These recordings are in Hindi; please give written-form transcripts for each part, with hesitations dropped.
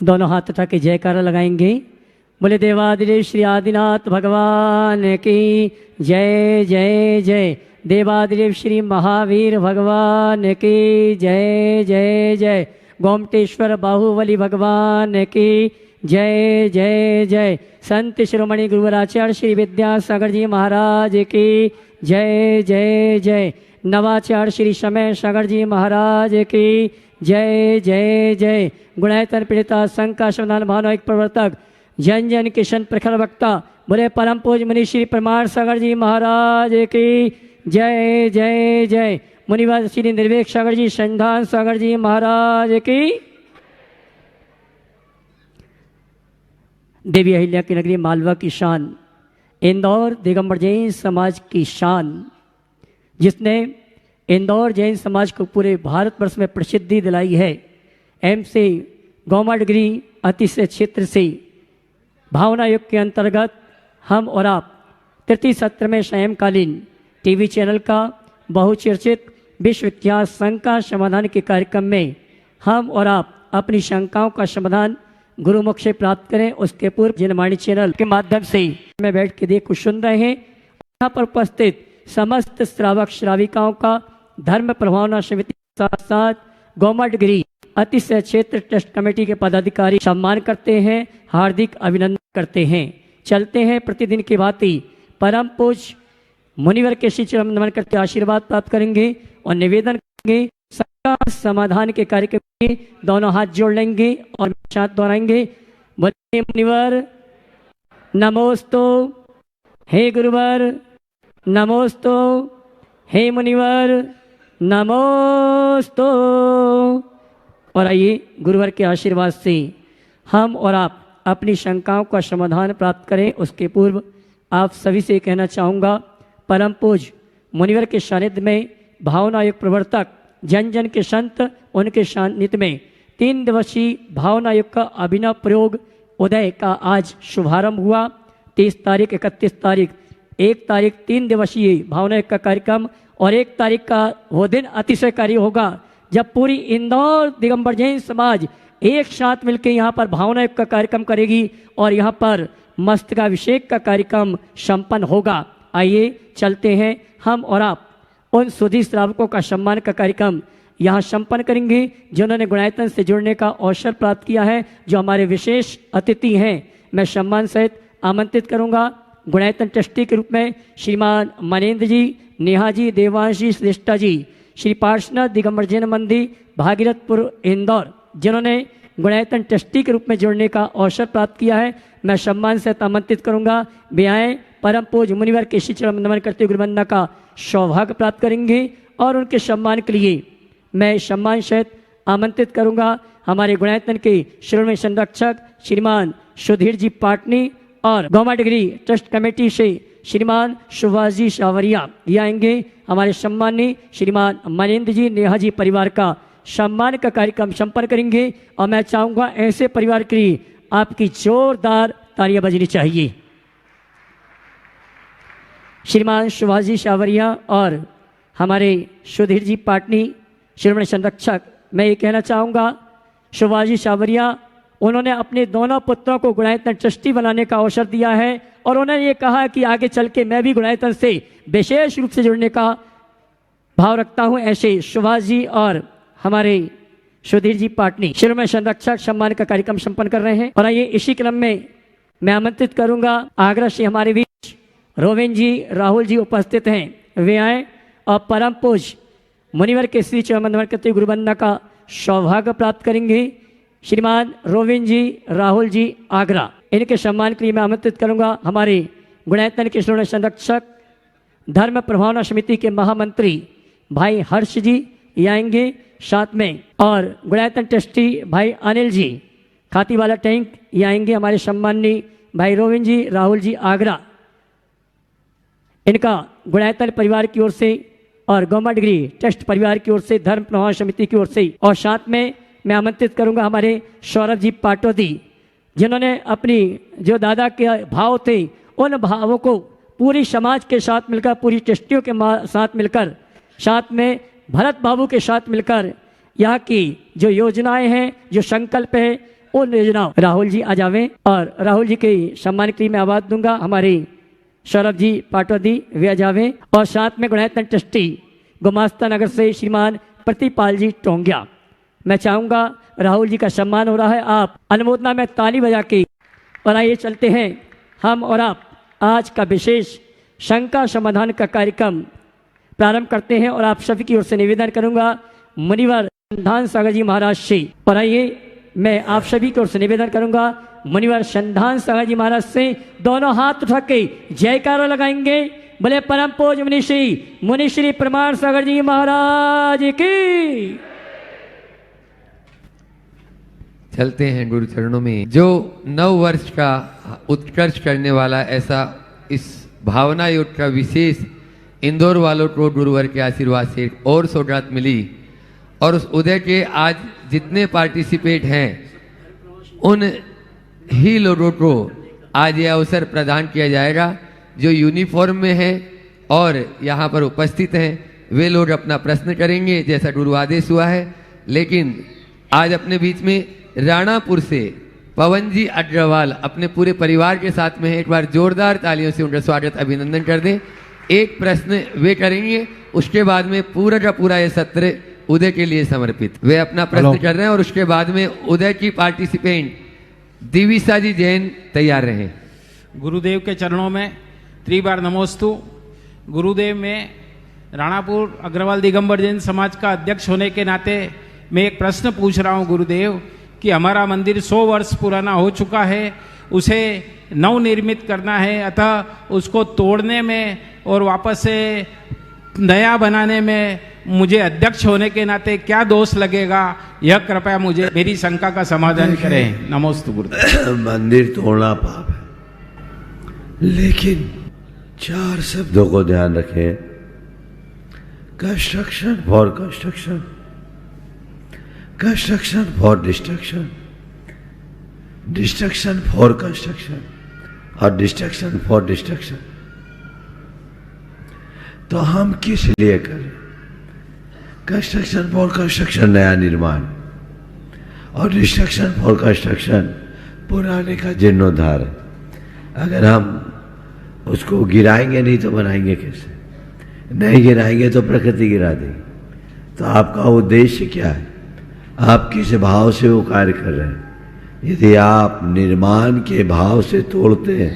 दोनों हाथ उठा के जयकारा लगाएंगे। बोले देवादिदेव श्री आदिनाथ भगवान की जय जय जय। देवादिदेव श्री महावीर भगवान की जय जय जय। गोमटेश्वर बाहुबली भगवान की जय जय जय। संत शिरोमणि गुरुवराचार्य श्री विद्यासागर जी महाराज की जय जय जय। नवाचार्य श्री समय सागर जी महाराज की जय जय जय। गुणायतन पीड़िता संघ का संविधान भावनायक प्रवर्तक जन जन किशन प्रखर वक्ता बोले परम पूज्य मुनि श्री प्रमाण सागर जी महाराज की जय जय जय। मुनिवर श्री निर्वेक सागर जी संधान सागर जी महाराज की। देवी अहिल्या की नगरी मालवा की शान, इंदौर दिगंबर जैन समाज की शान, जिसने इंदौर जैन समाज को पूरे भारतवर्ष में प्रसिद्धि दिलाई है। एमसी गौमा डिग्री अतिशय क्षेत्र से भावना युग के अंतर्गत हम और आप तृतीय सत्र में सायंकालीन टीवी चैनल का बहुचर्चित विश्वविख्यात शंका समाधान के कार्यक्रम में हम और आप अपनी शंकाओं का समाधान गुरुमुख से प्राप्त करें। उसके पूर्व जिनवाणी चैनल के माध्यम से मैं बैठ के देख सुन रहे हैं। यहाँ पर उपस्थित समस्त श्रावक श्राविकाओं का धर्म प्रभावना समिति के साथ साथ गौमा डिग्री अतिशय क्षेत्र ट्रस्ट कमेटी के पदाधिकारी सम्मान करते हैं, हार्दिक अभिनंदन करते हैं। चलते हैं प्रतिदिन की भांति परम पूज्य मुनिवर के श्री चरण नमन करते आशीर्वाद प्राप्त करेंगे और निवेदन करेंगे। सबका समाधान के कार्यक्रम में दोनों हाथ जोड़ लेंगे और साथ दोहराएंगे। बोले मुनिवर नमोस्तु, हे गुरुवर नमोस्तु, हे मुनिवर नमोस्तु। और आइए गुरुवर के आशीर्वाद से हम और आप अपनी शंकाओं का समाधान प्राप्त करें। उसके पूर्व आप सभी से कहना चाहूँगा, परम पूज्य मुनिवर के सानिध्य में भावना युग प्रवर्तक जन जन के संत उनके सानिध्य में 3 दिवसीय भावना युग का अभिनव प्रयोग उदय का आज शुभारंभ हुआ। 30 तारीख 31 तारीख 1 तारीख 3 दिवसीय भावना युग का कार्यक्रम और 1 तारीख का वो दिन अतिशयकारी होगा जब पूरी इंदौर दिगंबर जैन समाज एक साथ मिलकर यहाँ पर भावना युग का कार्यक्रम करेगी और यहाँ पर मस्तकाभिषेक का कार्यक्रम संपन्न होगा। आइए चलते हैं हम और आप उन सुधी श्रावकों का सम्मान का कार्यक्रम यहाँ संपन्न करेंगे जिन्होंने गुणायतन से जुड़ने का अवसर प्राप्त किया है, जो हमारे विशेष अतिथि हैं। मैं सम्मान सहित आमंत्रित करूँगा गुणायतन ट्रस्टी के रूप में श्रीमान मनेन्द्र जी, नेहा जी, देवांश जी, श्रेष्ठा जी, श्री पार्षनाथ दिगंबर जैन मंदिर भागीरथपुर इंदौर, जिन्होंने गुणायतन ट्रस्टी के रूप में जुड़ने का अवसर प्राप्त किया है। मैं सम्मान से आमंत्रित करूंगा। वे आए परम पूज्य मुनिवर के श्री चरण नमन करते गुरुवंदना का सौभाग्य प्राप्त करेंगे और उनके सम्मान के लिए मैं सम्मान सहित आमंत्रित करूंगा हमारे गुणायतन के शिरोमणि संरक्षक श्रीमान सुधीर जी पाटनी और गौमा डिग्री ट्रस्ट कमेटी से श्रीमान सुभाष जी सावरिया ये आएंगे। हमारे सम्मानी श्रीमान मनेन्द्र जी, नेहा जी परिवार का सम्मान का कार्यक्रम संपन्न करेंगे और मैं चाहूँगा ऐसे परिवार के लिए आपकी जोरदार तालियां बजनी चाहिए। श्रीमान सुभाष जी सावरिया और हमारे सुधीर जी पाटनी शिरोमणि संरक्षक, मैं ये कहना चाहूँगा सुभाष जी सावरिया उन्होंने अपने दोनों पुत्रों को गुणायतन ट्रस्टी बनाने का अवसर दिया है और उन्होंने ये कहा कि आगे चल के मैं भी गुणायतन से विशेष रूप से जुड़ने का भाव रखता हूँ। ऐसे सुभाष जी और हमारे सुधीर जी पाटनी शिरोमणि संरक्षक सम्मान का कार्यक्रम संपन्न कर रहे हैं। और आइए इसी क्रम में मैं आमंत्रित करूंगा आगरा से हमारे बीच रोविन जी, राहुल जी उपस्थित हैं। वे आए और परम पूज्य मुनिवर के श्री चरण नमन करते गुरुवंदना का सौभाग्य प्राप्त करेंगे। श्रीमान रोविन जी, राहुल जी आगरा, इनके सम्मान के लिए मैं आमंत्रित करूंगा हमारे गुणायतन के शिरोमणि संरक्षक धर्म प्रभावना समिति के महामंत्री भाई हर्ष जी ये आएंगे साथ में, और गुणायतन ट्रस्टी भाई अनिल जी खातीवाला टैंक ये आएंगे। हमारे सम्माननीय भाई रोविन जी, राहुल जी आगरा, इनका गुणायतन परिवार की ओर से और गौमा डिग्री ट्रस्ट परिवार की ओर से, धर्म प्रभावना समिति की ओर से, और साथ में मैं आमंत्रित करूंगा हमारे सौरभ जी पाटोदी, जिन्होंने अपनी जो दादा के भाव थे उन भावों को पूरी समाज के साथ मिलकर, पूरी ट्रस्टियों के साथ मिलकर, साथ में भरत बाबू के साथ मिलकर यहाँ की जो योजनाएं हैं, जो संकल्प है, उन योजनाओं। राहुल जी आ जावे और राहुल जी के सम्मान के लिए मैं आवाज दूंगा। हमारे सौरभ जी पाटवादी वे आ जावे और साथ में गुणायतन ट्रस्टी गुमास्ता नगर से श्रीमान प्रतिपाल जी टोंगिया। मैं चाहूंगा राहुल जी का सम्मान हो रहा है, आप अनुमोदना में ताली बजा के। और आइए चलते हैं हम और आप आज का विशेष शंका समाधान का कार्यक्रम प्रारंभ करते हैं। और आप सभी की ओर से निवेदन करूंगा मुनिवर संधान सागर जी महाराज से। और आइए मैं आप सभी की ओर से निवेदन करूंगा मुनिवर संधान सागर जी महाराज से दोनों हाथ उठा के जयकारा लगाएंगे। बोले परम पूज मुनिश्री प्रमाण सागर जी महाराज की। चलते हैं गुरु चरणों में। जो 9 वर्ष का उत्कर्ष करने वाला ऐसा इस भावना युग का विशेष इंदौर वालों को गुरुवर के आशीर्वाद से और सौगात मिली। और उस उदय के आज जितने पार्टिसिपेट हैं उन ही लोगों को आज यह अवसर प्रदान किया जाएगा जो यूनिफॉर्म में हैं और यहाँ पर उपस्थित हैं। वे लोग अपना प्रश्न करेंगे जैसा गुरु आदेश हुआ है। लेकिन आज अपने बीच में राणापुर से पवन जी अग्रवाल अपने पूरे परिवार के साथ में है। एक बार जोरदार तालियों से उनका स्वागत अभिनंदन कर दें। एक प्रश्न वे करेंगे, उसके बाद में पूरा का पूरा यह सत्र उदय के लिए समर्पित। वे अपना प्रश्न कर रहे हैं और उसके बाद में उदय की पार्टिसिपेंट दिविसा जी जैन तैयार रहे। गुरुदेव के चरणों में त्रिबार नमोस्तु। गुरुदेव में राणापुर अग्रवाल दिगंबर जैन समाज का अध्यक्ष होने के नाते मैं एक प्रश्न पूछ रहा हूँ गुरुदेव कि हमारा मंदिर 100 वर्ष पुराना हो चुका है, उसे नवनिर्मित करना है, अतः उसको तोड़ने में और वापस से नया बनाने में मुझे अध्यक्ष होने के नाते क्या दोष लगेगा, यह कृपया मुझे मेरी शंका का समाधान करें। नमोस्तु गुरुदेव। मंदिर तोड़ना पाप है, लेकिन 4 शब्दों को ध्यान रखें। Construction for construction, construction for destruction, destruction for construction और डिस्ट्रक्शन फॉर डिस्ट्रक्शन। तो हम किस लिए करें? कंस्ट्रक्शन फॉर कंस्ट्रक्शन नया निर्माण और डिस्ट्रक्शन फॉर कंस्ट्रक्शन पुराने का जीर्णोद्धार है। अगर हम उसको गिराएंगे नहीं तो बनाएंगे कैसे? नहीं गिराएंगे तो प्रकृति गिरा देगी। तो आपका उद्देश्य क्या है? आप किस भाव से वो कार्य कर रहे हैं? यदि आप निर्माण के भाव से तोड़ते हैं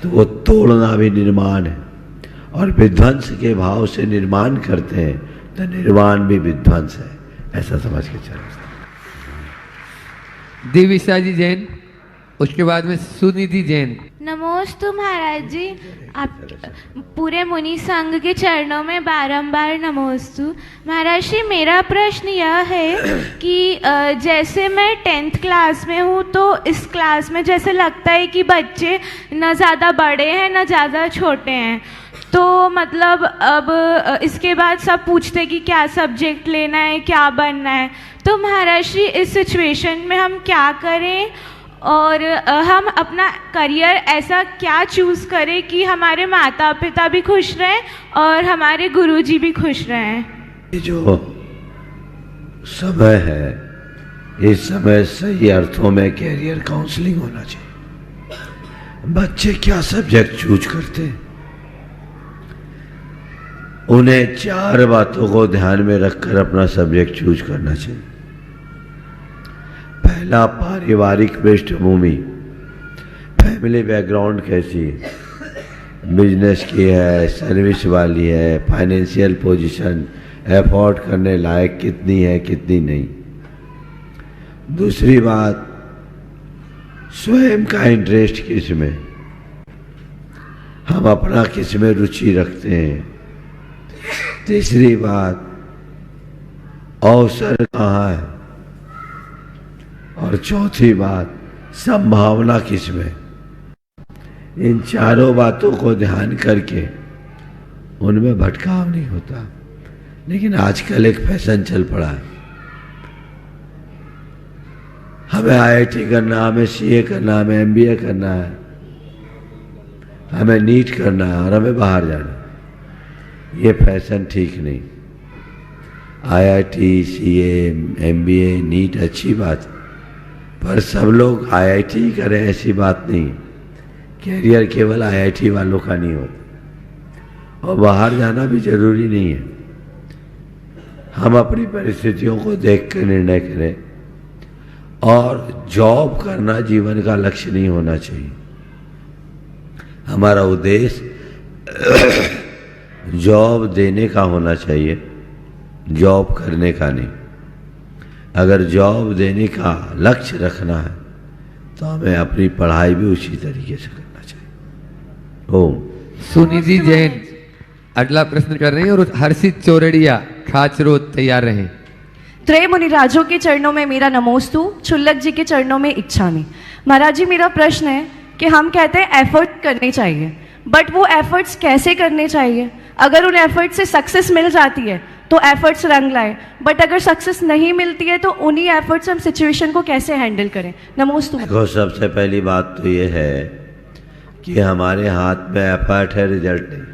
तो वो तोड़ना भी निर्माण है, और विध्वंस के भाव से निर्माण करते हैं तो निर्माण भी विध्वंस है। ऐसा समझ के चलो। दिविसा जी जैन, उसके बाद में सुनिधि जैन। नमोस्तु महाराज जी। आप पूरे मुनि संघ के चरणों में बारंबार नमोस्तु। महाराज जी, मेरा प्रश्न यह है कि जैसे मैं 10th क्लास में हूँ तो इस क्लास में जैसे लगता है कि बच्चे न ज़्यादा बड़े हैं न ज़्यादा छोटे हैं। तो मतलब अब इसके बाद सब पूछते हैं कि क्या सब्जेक्ट लेना है, क्या बनना है। तो महाराज जी, इस सिचुएशन में हम क्या करें और हम अपना करियर ऐसा क्या चूज़ करें कि हमारे माता पिता भी खुश रहें और हमारे गुरुजी भी खुश रहें? ये जो समय है, इस समय सही अर्थों में कैरियर काउंसलिंग होना चाहिए। बच्चे क्या सब्जेक्ट चूज करते हैं, उन्हें 4 बातों को ध्यान में रखकर अपना सब्जेक्ट चूज करना चाहिए। पहला, पारिवारिक पृष्ठभूमि, फैमिली बैकग्राउंड कैसी है, बिजनेस की है, सर्विस वाली है, फाइनेंशियल पोजीशन, एफोर्ड करने लायक कितनी है कितनी नहीं। दूसरी बात, स्वयं का इंटरेस्ट किस में, हम अपना किस में रुचि रखते हैं। तीसरी बात, अवसर कहाँ है, और चौथी बात, संभावना किस में। इन 4 बातों को ध्यान करके उनमें भटकाव नहीं होता। लेकिन आजकल एक फैशन चल पड़ा है, हमें IIT करना, हमें CA करना, हमें MBA करना है, हमें नीट करना है और हमें बाहर जाना है। ये फैशन ठीक नहीं। IIT, CA, MBA, नीट अच्छी बात है, पर सब लोग आईआईटी करें ऐसी बात नहीं। कैरियर केवल आईआईटी वालों का नहीं होता और बाहर जाना भी जरूरी नहीं है। हम अपनी परिस्थितियों को देख कर निर्णय करें और जॉब करना जीवन का लक्ष्य नहीं होना चाहिए। हमारा उद्देश्य जॉब देने का होना चाहिए, जॉब करने का नहीं। अगर जॉब देने का लक्ष्य रखना है तो हमें अपनी पढ़ाई भी उसी तरीके से करना चाहिए। ओम। सुनिधि जैन अगला प्रश्न कर रहे हैं और हर्षित चौरड़िया खाचरोद तैयार रहें। त्रय मुनिराजों के चरणों में मेरा नमोस्तु, छुल्लक जी के चरणों में इच्छामि। महाराज जी, मेरा प्रश्न है कि हम कहते हैं एफर्ट करने चाहिए, बट वो एफर्ट्स कैसे करने चाहिए? अगर उन एफर्ट से सक्सेस मिल जाती है तो एफर्ट्स रंग लाए, बट अगर सक्सेस नहीं मिलती है तो उन्हीं एफर्ट्स हम सिचुएशन को कैसे हैंडल करें? नमोस्तु। देखो, सबसे पहली बात तो ये है कि हमारे हाथ में एफर्ट है, रिजल्ट नहीं।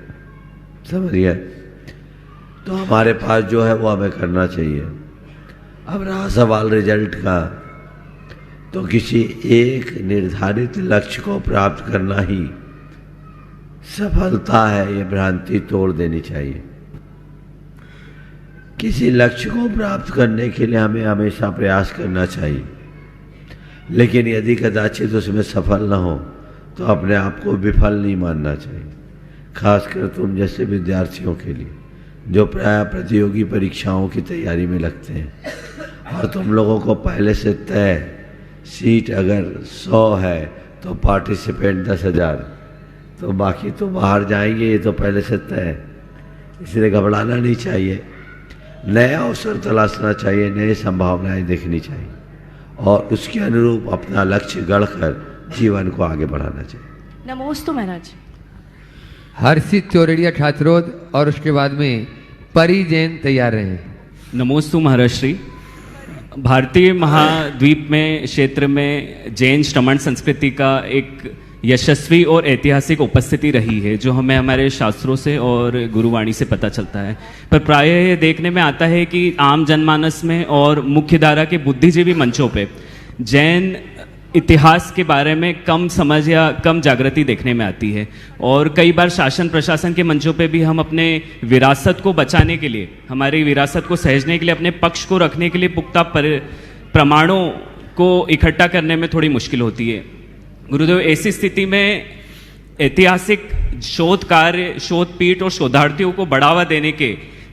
समझिए, तो हमारे पास जो है वो हमें करना चाहिए। अब रहा सवाल रिजल्ट का, तो किसी एक निर्धारित लक्ष्य को प्राप्त करना ही सफलता है, ये भ्रांति तोड़ देनी चाहिए। किसी लक्ष्य को प्राप्त करने के लिए हमें हमेशा प्रयास करना चाहिए, लेकिन यदि कदाचित उसमें सफल न हो तो अपने आप को विफल नहीं मानना चाहिए। खासकर तुम जैसे विद्यार्थियों के लिए जो प्राय प्रतियोगी परीक्षाओं की तैयारी में लगते हैं और तुम लोगों को पहले से तय सीट अगर 100 है तो पार्टिसिपेंट 10,000, तो बाकी तो बाहर जाएंगे, ये तो पहले से तय है। इसलिए घबराना नहीं चाहिए, नए अवसर तलाशना चाहिए, नई संभावनाएं देखनी चाहिए और उसके अनुरूप अपना लक्ष्य गढ़कर जीवन को आगे बढ़ाना चाहिए। नमोस्तु महाराज। हर्षित चौरड़िया खाचरोद और उसके बाद में परी जैन तैयार रहे। नमोस्तु महाराज श्री। भारतीय महाद्वीप में क्षेत्र में जैन श्रमण संस्कृति का एक यशस्वी और ऐतिहासिक उपस्थिति रही है, जो हमें हमारे शास्त्रों से और गुरुवाणी से पता चलता है। पर प्रायः ये देखने में आता है कि आम जनमानस में और मुख्यधारा के बुद्धिजीवी मंचों पे जैन इतिहास के बारे में कम समझ या कम जागृति देखने में आती है। और कई बार शासन प्रशासन के मंचों पे भी हम अपने विरासत को बचाने के लिए, हमारी विरासत को सहेजने के लिए, अपने पक्ष को रखने के लिए पुख्ता प्रमाणों को इकट्ठा करने में थोड़ी मुश्किल होती है। गुरुदेव, ऐसी स्थिति में ऐतिहासिक शोध कार्य, शोध पीठ और शोधार्थियों को बढ़ावा देने के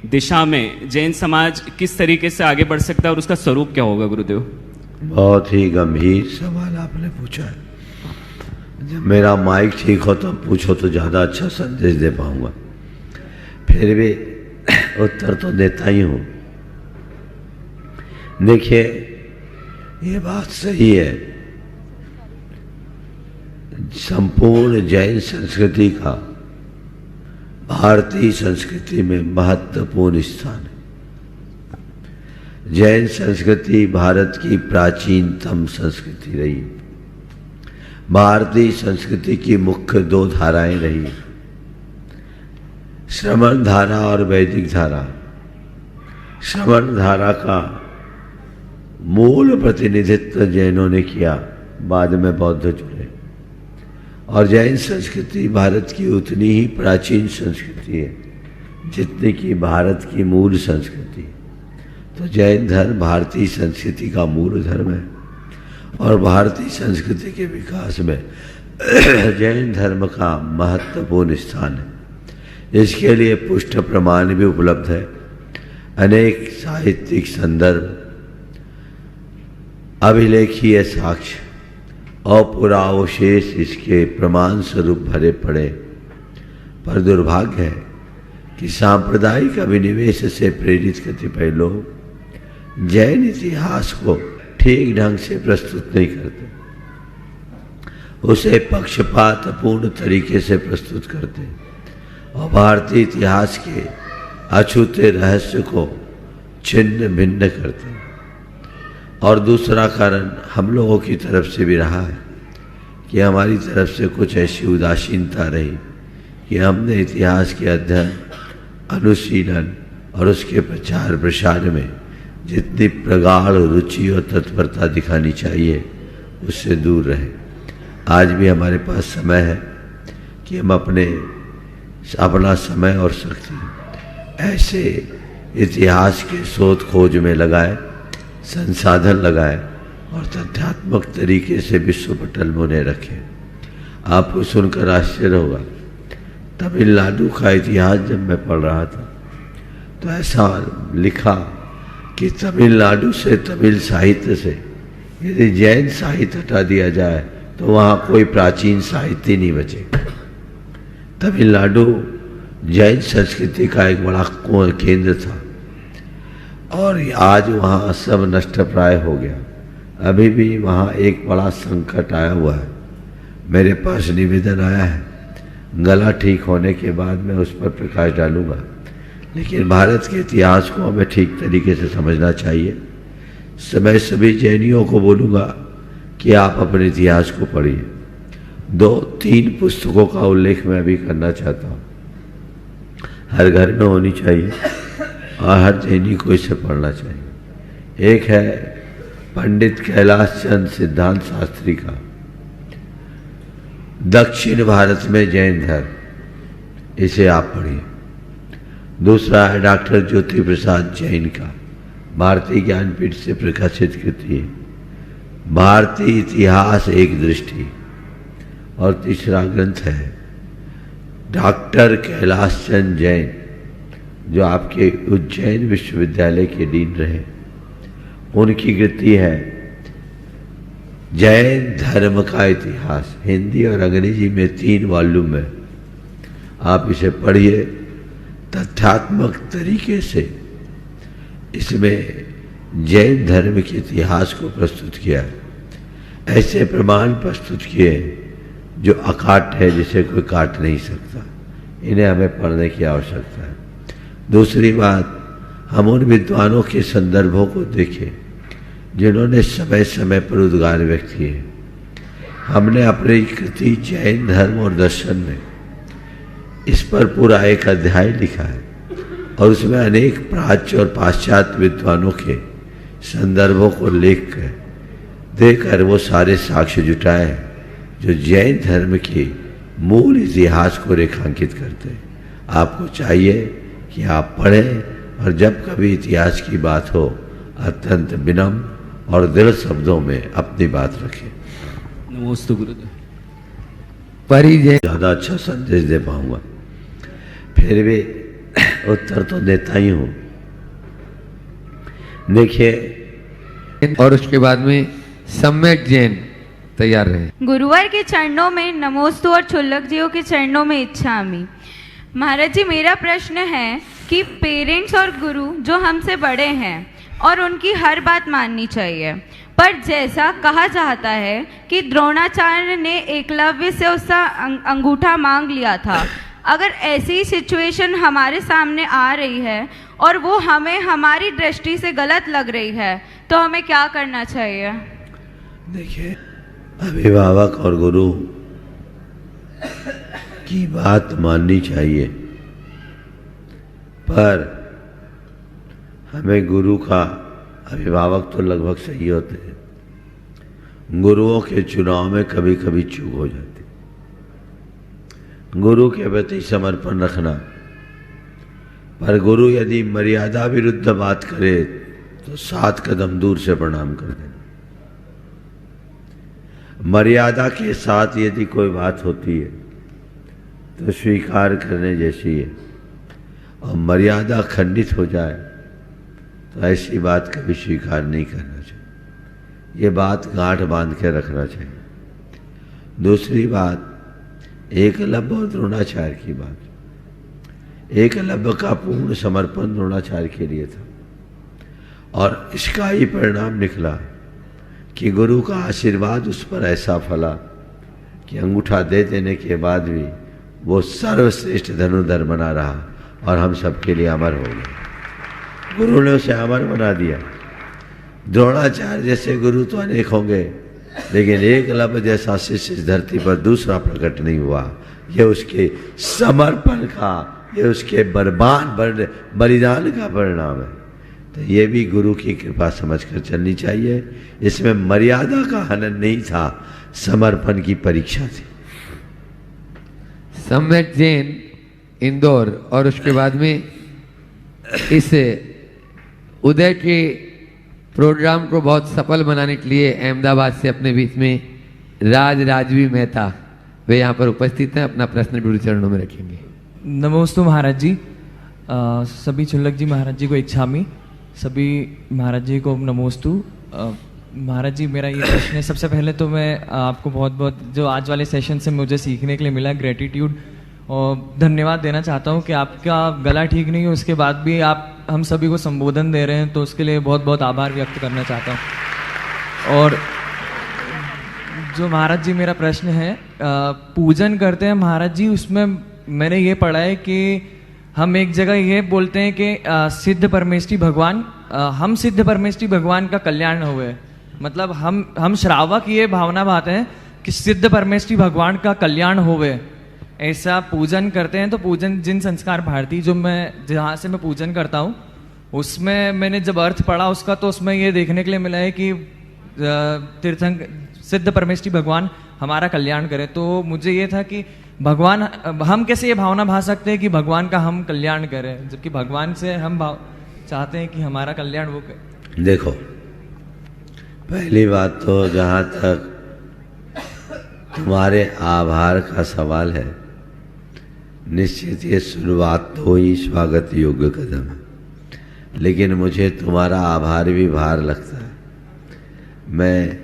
दिशा में जैन समाज किस तरीके से आगे बढ़ सकता है और उसका स्वरूप क्या होगा? गुरुदेव, बहुत ही गंभीर सवाल आपने पूछा है। जब मेरा माइक ठीक हो तो पूछो तो ज़्यादा अच्छा संदेश दे पाऊंगा, फिर भी उत्तर तो देता ही हूँ। देखिए, ये बात सही है, संपूर्ण जैन संस्कृति का भारतीय संस्कृति में महत्वपूर्ण स्थान है। जैन संस्कृति भारत की प्राचीनतम संस्कृति रही। भारतीय संस्कृति की मुख्य 2 धाराएं रही, श्रमण धारा और वैदिक धारा। श्रमण धारा का मूल प्रतिनिधित्व जैनों ने किया, बाद में बौद्ध जुड़े। और जैन संस्कृति भारत की उतनी ही प्राचीन संस्कृति है जितनी कि भारत की मूल संस्कृति है। तो जैन धर्म भारतीय संस्कृति का मूल धर्म है और भारतीय संस्कृति के विकास में जैन धर्म का महत्वपूर्ण स्थान है। इसके लिए पुष्ट प्रमाण भी उपलब्ध है। अनेक साहित्यिक संदर्भ, अभिलेखीय साक्ष्य और पुरावशेष इसके प्रमाण स्वरूप भरे पड़े। पर दुर्भाग्य है कि सांप्रदायिक अभिनिवेश से प्रेरित कतिपय लोग जैन इतिहास को ठीक ढंग से प्रस्तुत नहीं करते, उसे पक्षपातपूर्ण तरीके से प्रस्तुत करते और भारतीय इतिहास के अछूते रहस्य को छिन्न भिन्न करते। और दूसरा कारण हम लोगों की तरफ से भी रहा है कि हमारी तरफ से कुछ ऐसी उदासीनता रही कि हमने इतिहास के अध्ययन, अनुशीलन और उसके प्रचार प्रसार में जितनी प्रगाढ़ रुचि और तत्परता दिखानी चाहिए उससे दूर रहे। आज भी हमारे पास समय है कि हम अपना समय और शक्ति ऐसे इतिहास के शोध खोज में लगाए, संसाधन लगाए और तथ्यात्मक तरीके से विश्व पटल में उन्हें रखें। आपको सुनकर आश्चर्य होगा, तमिलनाडु का इतिहास जब मैं पढ़ रहा था तो ऐसा लिखा कि तमिलनाडु से, तमिल साहित्य से यदि जैन साहित्य हटा दिया जाए तो वहाँ कोई प्राचीन साहित्य नहीं बचेगा। तमिलनाडु जैन संस्कृति का एक बड़ा केंद्र था और आज वहाँ सब नष्टप्राय हो गया। अभी भी वहाँ एक बड़ा संकट आया हुआ है। मेरे पास निवेदन आया है, गला ठीक होने के बाद मैं उस पर प्रकाश डालूंगा। लेकिन भारत के इतिहास को हमें ठीक तरीके से समझना चाहिए। मैं सभी जैनियों को बोलूँगा कि आप अपने इतिहास को पढ़िए। 2-3 पुस्तकों का उल्लेख मैं अभी करना चाहता हूँ, हर घर में होनी चाहिए और हर जैनी को इसे पढ़ना चाहिए। एक है पंडित कैलाश चंद्र सिद्धांत शास्त्री का दक्षिण भारत में जैन धर्म, इसे आप पढ़िए। दूसरा है डॉक्टर ज्योति प्रसाद जैन का भारतीय ज्ञानपीठ से प्रकाशित कृति है भारतीय इतिहास एक दृष्टि। और तीसरा ग्रंथ है डॉक्टर कैलाश चंद्र जैन, जो आपके उज्जैन विश्वविद्यालय के डीन रहे। उनकी कृति है जैन धर्म का इतिहास, हिंदी और अंग्रेजी में 3 वॉल्यूम में। आप इसे पढ़िए, तथ्यात्मक तरीके से इसमें जैन धर्म के इतिहास को प्रस्तुत किया है। ऐसे प्रमाण प्रस्तुत किए जो अकाट है, जिसे कोई काट नहीं सकता। इन्हें हमें पढ़ने की आवश्यकता है। दूसरी बात, हम उन विद्वानों के संदर्भों को देखें जिन्होंने समय समय पर उद्गार व्यक्त किए। हमने अपनी कृति जैन धर्म और दर्शन में इस पर पूरा एक अध्याय लिखा है और उसमें अनेक प्राच्य और पाश्चात्य विद्वानों के संदर्भों को देकर वो सारे साक्ष्य जुटाए जो जैन धर्म के मूल इतिहास को रेखांकित करते हैं। आपको चाहिए कि आप पढ़ें और जब कभी इतिहास की बात हो अत्यंत विनम्र और दृढ़ शब्दों में अपनी बात रखें। नमोस्तु गुरुदेव। परिजन ज़्यादा अच्छा संदेश दे पाऊंगा, फिर भी उत्तर तो देता ही हूँ। देखिए, और उसके बाद में सम्यक जैन तैयार रहे। गुरुवर के चरणों में नमोस्तु और छुल्लक जियों के चरणों में इच्छामि। महाराज जी, मेरा प्रश्न है कि पेरेंट्स और गुरु जो हमसे बड़े हैं और उनकी हर बात माननी चाहिए, पर जैसा कहा जाता है कि द्रोणाचार्य ने एकलव्य से उसका अंगूठा मांग लिया था, अगर ऐसी सिचुएशन हमारे सामने आ रही है और वो हमें हमारी दृष्टि से गलत लग रही है तो हमें क्या करना चाहिए? देखिए, अभिभावक और गुरु की बात माननी चाहिए, पर हमें गुरु का, अभिभावक तो लगभग सही होते हैं, गुरुओं के चुनाव में कभी कभी चूक हो जाती। गुरु के प्रति समर्पण रखना, पर गुरु यदि मर्यादा विरुद्ध बात करे तो 7 कदम दूर से प्रणाम कर देना। मर्यादा के साथ यदि कोई बात होती है तो स्वीकार करने जैसी है, और मर्यादा खंडित हो जाए तो ऐसी बात कभी स्वीकार नहीं करना चाहिए। ये बात गांठ बांध के रखना चाहिए। दूसरी बात, एकलव्य और द्रोणाचार्य की बात। एकलव्य का पूर्ण समर्पण द्रोणाचार्य के लिए था और इसका ही परिणाम निकला कि गुरु का आशीर्वाद उस पर ऐसा फला कि अंगूठा दे देने के बाद भी वो सर्वश्रेष्ठ धनुर्धर बना रहा और हम सबके लिए अमर हो गए। गुरु ने उसे अमर बना दिया। द्रोणाचार्य जैसे गुरु तो अनेक होंगे, लेकिन एकलव्य जैसा शिष्य इस धरती पर दूसरा प्रकट नहीं हुआ। यह उसके समर्पण का, यह उसके बलिदान का परिणाम है। तो ये भी गुरु की कृपा समझकर चलनी चाहिए। इसमें मर्यादा का हनन नहीं था, समर्पण की परीक्षा थी। सम्यक जैन इंदौर, और उसके बाद में इस उदय के प्रोग्राम को बहुत सफल बनाने के लिए अहमदाबाद से अपने बीच में राजवी मेहता, वे यहाँ पर उपस्थित हैं, अपना प्रश्न गुरु चरणों में रखेंगे। नमोस्तु महाराज जी। सभी चुल्लक जी महाराज जी को इच्छामी, सभी महाराज जी को नमोस्तु। महाराज जी, मेरा ये प्रश्न है, सबसे पहले तो मैं आपको बहुत बहुत जो आज वाले सेशन से मुझे सीखने के लिए मिला, ग्रेटिट्यूड और धन्यवाद देना चाहता हूँ कि आपका गला ठीक नहीं है, उसके बाद भी आप हम सभी को संबोधन दे रहे हैं, तो उसके लिए बहुत बहुत आभार व्यक्त करना चाहता हूँ। और जो महाराज जी मेरा प्रश्न है, पूजन करते हैं महाराज जी, उसमें मैंने ये पढ़ा है कि हम एक जगह ये बोलते हैं कि सिद्ध परमेष्ठी भगवान, हम सिद्ध परमेष्ठी भगवान का कल्याण हुए, मतलब हम श्रावक ये भावना बात है कि सिद्ध परमेष्ठी भगवान का कल्याण होवे, ऐसा पूजन करते हैं। तो पूजन जिन संस्कार भारती जो मैं जहाँ से मैं पूजन करता हूँ, उसमें मैंने जब अर्थ पढ़ा उसका, तो उसमें ये देखने के लिए मिला है कि तीर्थंकर सिद्ध परमेष्ठी भगवान हमारा कल्याण करे। तो मुझे ये था कि भगवान, हम कैसे ये भावना भा सकते हैं कि भगवान का हम कल्याण करें, जबकि भगवान से हम चाहते हैं कि हमारा कल्याण वो करे। देखो, पहली बात तो जहाँ तक तुम्हारे आभार का सवाल है, निश्चित ये शुरुआत तो ही स्वागत योग्य कदम है, लेकिन मुझे तुम्हारा आभार भी भार लगता है। मैं,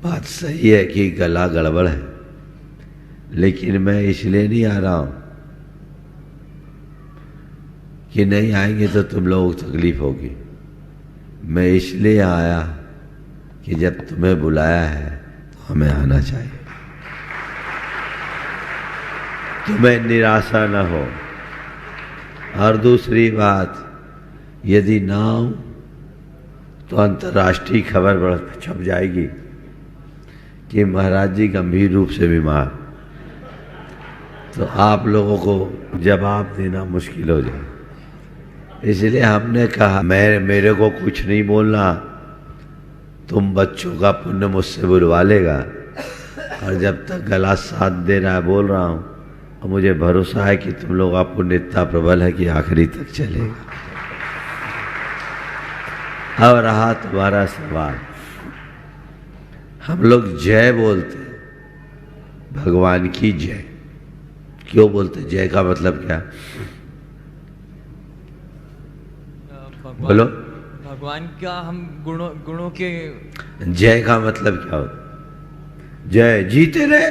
बात सही है कि गला गड़बड़ है, लेकिन मैं इसलिए नहीं आ रहा हूं कि नहीं आएंगे तो तुम लोगों को तकलीफ होगी। मैं इसलिए आया कि जब तुम्हें बुलाया है तो हमें आना चाहिए, तुम्हें निराशा न हो। और दूसरी बात, यदि ना हो तो अंतर्राष्ट्रीय खबर छप जाएगी कि महाराज जी गंभीर रूप से बीमार, तो आप लोगों को जवाब देना मुश्किल हो जाए। इसलिए हमने कहा मेरे को कुछ नहीं बोलना, तुम बच्चों का पुण्य मुझसे बुलवा लेगा, और जब तक गला साथ दे रहा है बोल रहा हूँ, और मुझे भरोसा है कि तुम लोग का पुण्य इतना प्रबल है कि आखिरी तक चलेगा। अब रहा तुम्हारा सवाल, हम लोग जय बोलते हैं, भगवान की जय क्यों बोलते? जय का मतलब क्या? बोलो। भगवान का हम गुणों के, जय का मतलब क्या होता? जय जीते रहे,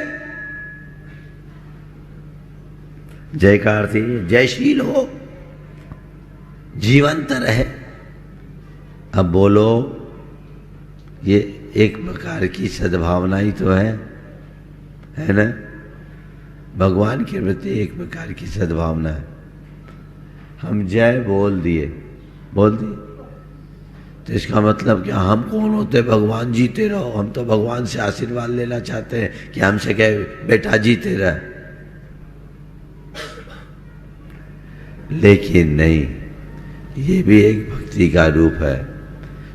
जय का अर्थ ही जयशील हो, जीवंत रहे। अब बोलो, ये एक प्रकार की सद्भावना ही तो है ना? भगवान के प्रति एक प्रकार की सद्भावना है। हम जय बोल दिए, तो इसका मतलब क्या? हम कौन होते? भगवान जीते रहो। हम तो भगवान से आशीर्वाद लेना चाहते हैं कि हमसे कहे बेटा जीते रहे, लेकिन नहीं, ये भी एक भक्ति का रूप है।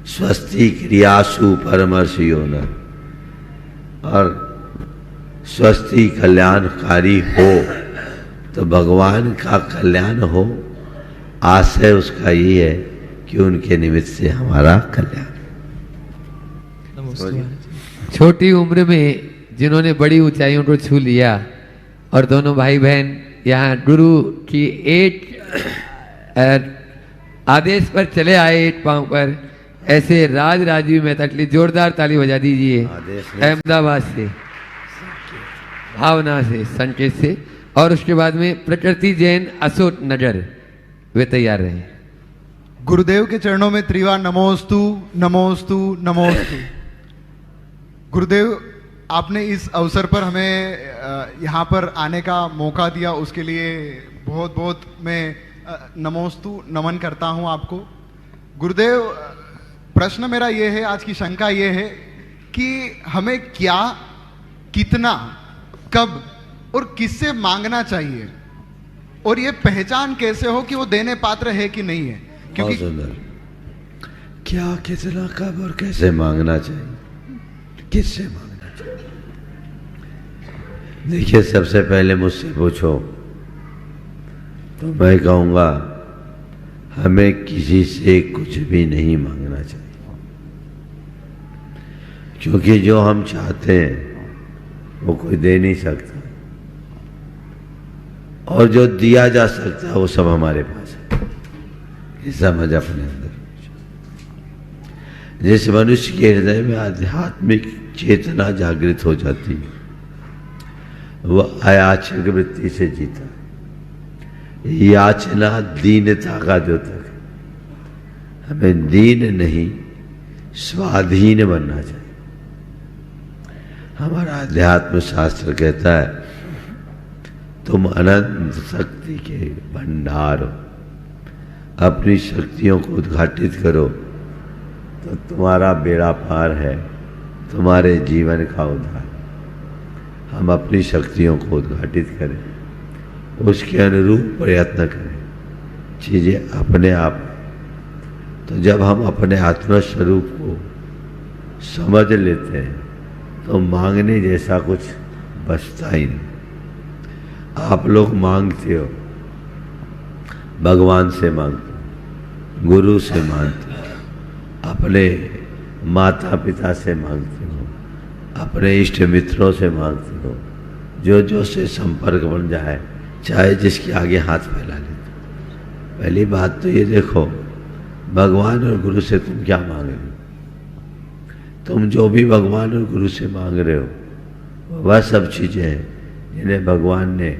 स्वस्ति क्रियासु परमर्शियो न, और स्वस्ति कल्याणकारी हो तो भगवान का कल्याण हो, आशय उसका ये है कि उनके निमित्त से हमारा कल्याण। छोटी उम्र में जिन्होंने बड़ी ऊंचाइयों को छू लिया, और दोनों भाई बहन यहाँ गुरु की एक आदेश पर चले आए, एक पांव पर, ऐसे राजवी मेहता के लिए जोरदार ताली बजा दीजिए। अहमदाबाद से, भावना से, संकेत से, और उसके बाद में प्रकृति जैन अशोक नगर, वे तैयार रहे। गुरुदेव के चरणों में त्रिवार नमोस्तु नमोस्तु नमोस्तु। गुरुदेव, आपने इस अवसर पर हमें यहाँ पर आने का मौका दिया, उसके लिए बहुत बहुत मैं नमोस्तु नमन करता हूँ आपको। गुरुदेव, प्रश्न मेरा ये है, आज की शंका ये है कि हमें क्या, कितना, कब और किससे मांगना चाहिए, और ये पहचान कैसे हो कि वो देने पात्र है कि नहीं है? क्योंकि सुंदर, क्या, कितना, कब और कैसे मांगना चाहिए, किससे मांगना चाहिए? देखिए, सबसे पहले मुझसे पूछो तो मैं कहूंगा हमें किसी से कुछ भी नहीं मांगना चाहिए, क्योंकि जो हम चाहते हैं वो कोई दे नहीं सकता, और जो दिया जा सकता है वो सब हमारे पास है। ये समझ अपने अंदर। जिस मनुष्य के हृदय में आध्यात्मिक चेतना जागृत हो जाती है, वह अयाचक वृत्ति से जीता है। याचना दीनता का द्योतक है। हमें दीन नहीं, स्वाधीन बनना चाहिए। हमारा अध्यात्म शास्त्र कहता है, तुम अनंत शक्ति के भंडार हो, अपनी शक्तियों को उद्घाटित करो तो तुम्हारा बेड़ा पार है, तुम्हारे जीवन का उद्धार। हम अपनी शक्तियों को उद्घाटित करें, उसके अनुरूप प्रयत्न करें, चीज़ें अपने आप। तो जब हम अपने आत्म स्वरूप को समझ लेते हैं तो मांगने जैसा कुछ बचता ही नहीं। आप लोग मांगते हो, भगवान से मांगते हो, गुरु से मांगते हो, अपने माता पिता से मांगते हो, अपने इष्ट मित्रों से मांगते हो, जो से संपर्क बन जाए, चाहे जिसके आगे हाथ फैला लेते हो। पहली बात तो ये देखो, भगवान और गुरु से तुम क्या मांग रहे हो? तुम जो भी भगवान और गुरु से मांग रहे हो वह सब चीज़ें हैं जिन्हें भगवान ने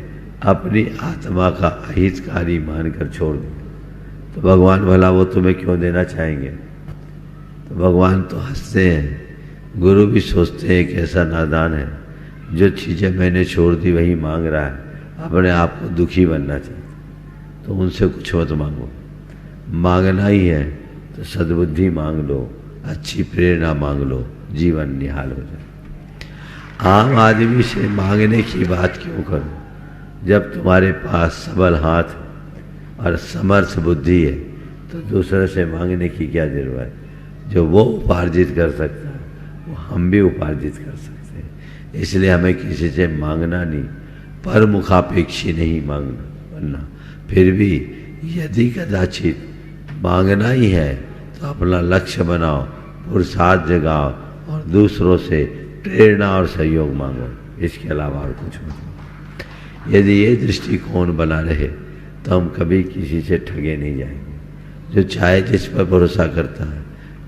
अपनी आत्मा का अहितकारी मानकर छोड़ दिया। तो भगवान भला वो तुम्हें क्यों देना चाहेंगे? तो भगवान तो हंसते हैं, गुरु भी सोचते हैं कि ऐसा नादान है, जो चीज़ें मैंने छोड़ दी वही मांग रहा है, अपने आप को दुखी बनना चाहता। तो उनसे कुछ मत मांगो, मांगना ही है तो सद्बुद्धि मांग लो, अच्छी प्रेरणा मांग लो, जीवन निहाल हो जाए। आम आदमी से मांगने की बात क्यों करो? जब तुम्हारे पास सबल हाथ और समर्थ बुद्धि है तो दूसरे से मांगने की क्या जरूरत है? जो वो उपार्जित कर सकता है वो हम भी उपार्जित कर सकते हैं। इसलिए हमें किसी से मांगना नहीं, पर मुखापेक्षी नहीं मांगना बनना। फिर भी यदि कदाचित मांगना ही है तो अपना लक्ष्य बनाओ, पुरुषार्थ जगाओ और दूसरों से प्रेरणा और सहयोग मांगो। इसके अलावा और कुछ मत। यदि ये दृष्टिकोण बना रहे तो हम कभी किसी से ठगे नहीं जाएंगे। जो चाहे जिस पर भरोसा करता है,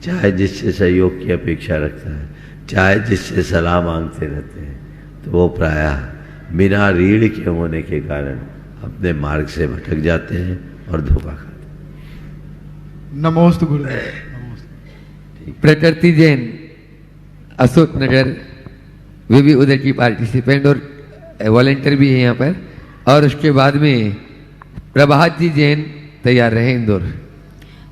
चाहे जिससे सहयोग की अपेक्षा रखता है, चाहे जिससे सलाह मांगते रहते हैं, तो वो प्रायः बिना रीढ़ के होने के कारण अपने मार्ग से भटक जाते हैं और धोखा खाते हैं। नमोस्तु गुरुदेव। प्रकृति जैन, अशोक नगर, वे भी उधर की पार्टिसिपेंट और वॉलेंटियर भी है यहाँ पर। और उसके बाद में प्रभात जी जैन तैयार रहे, इंदौर।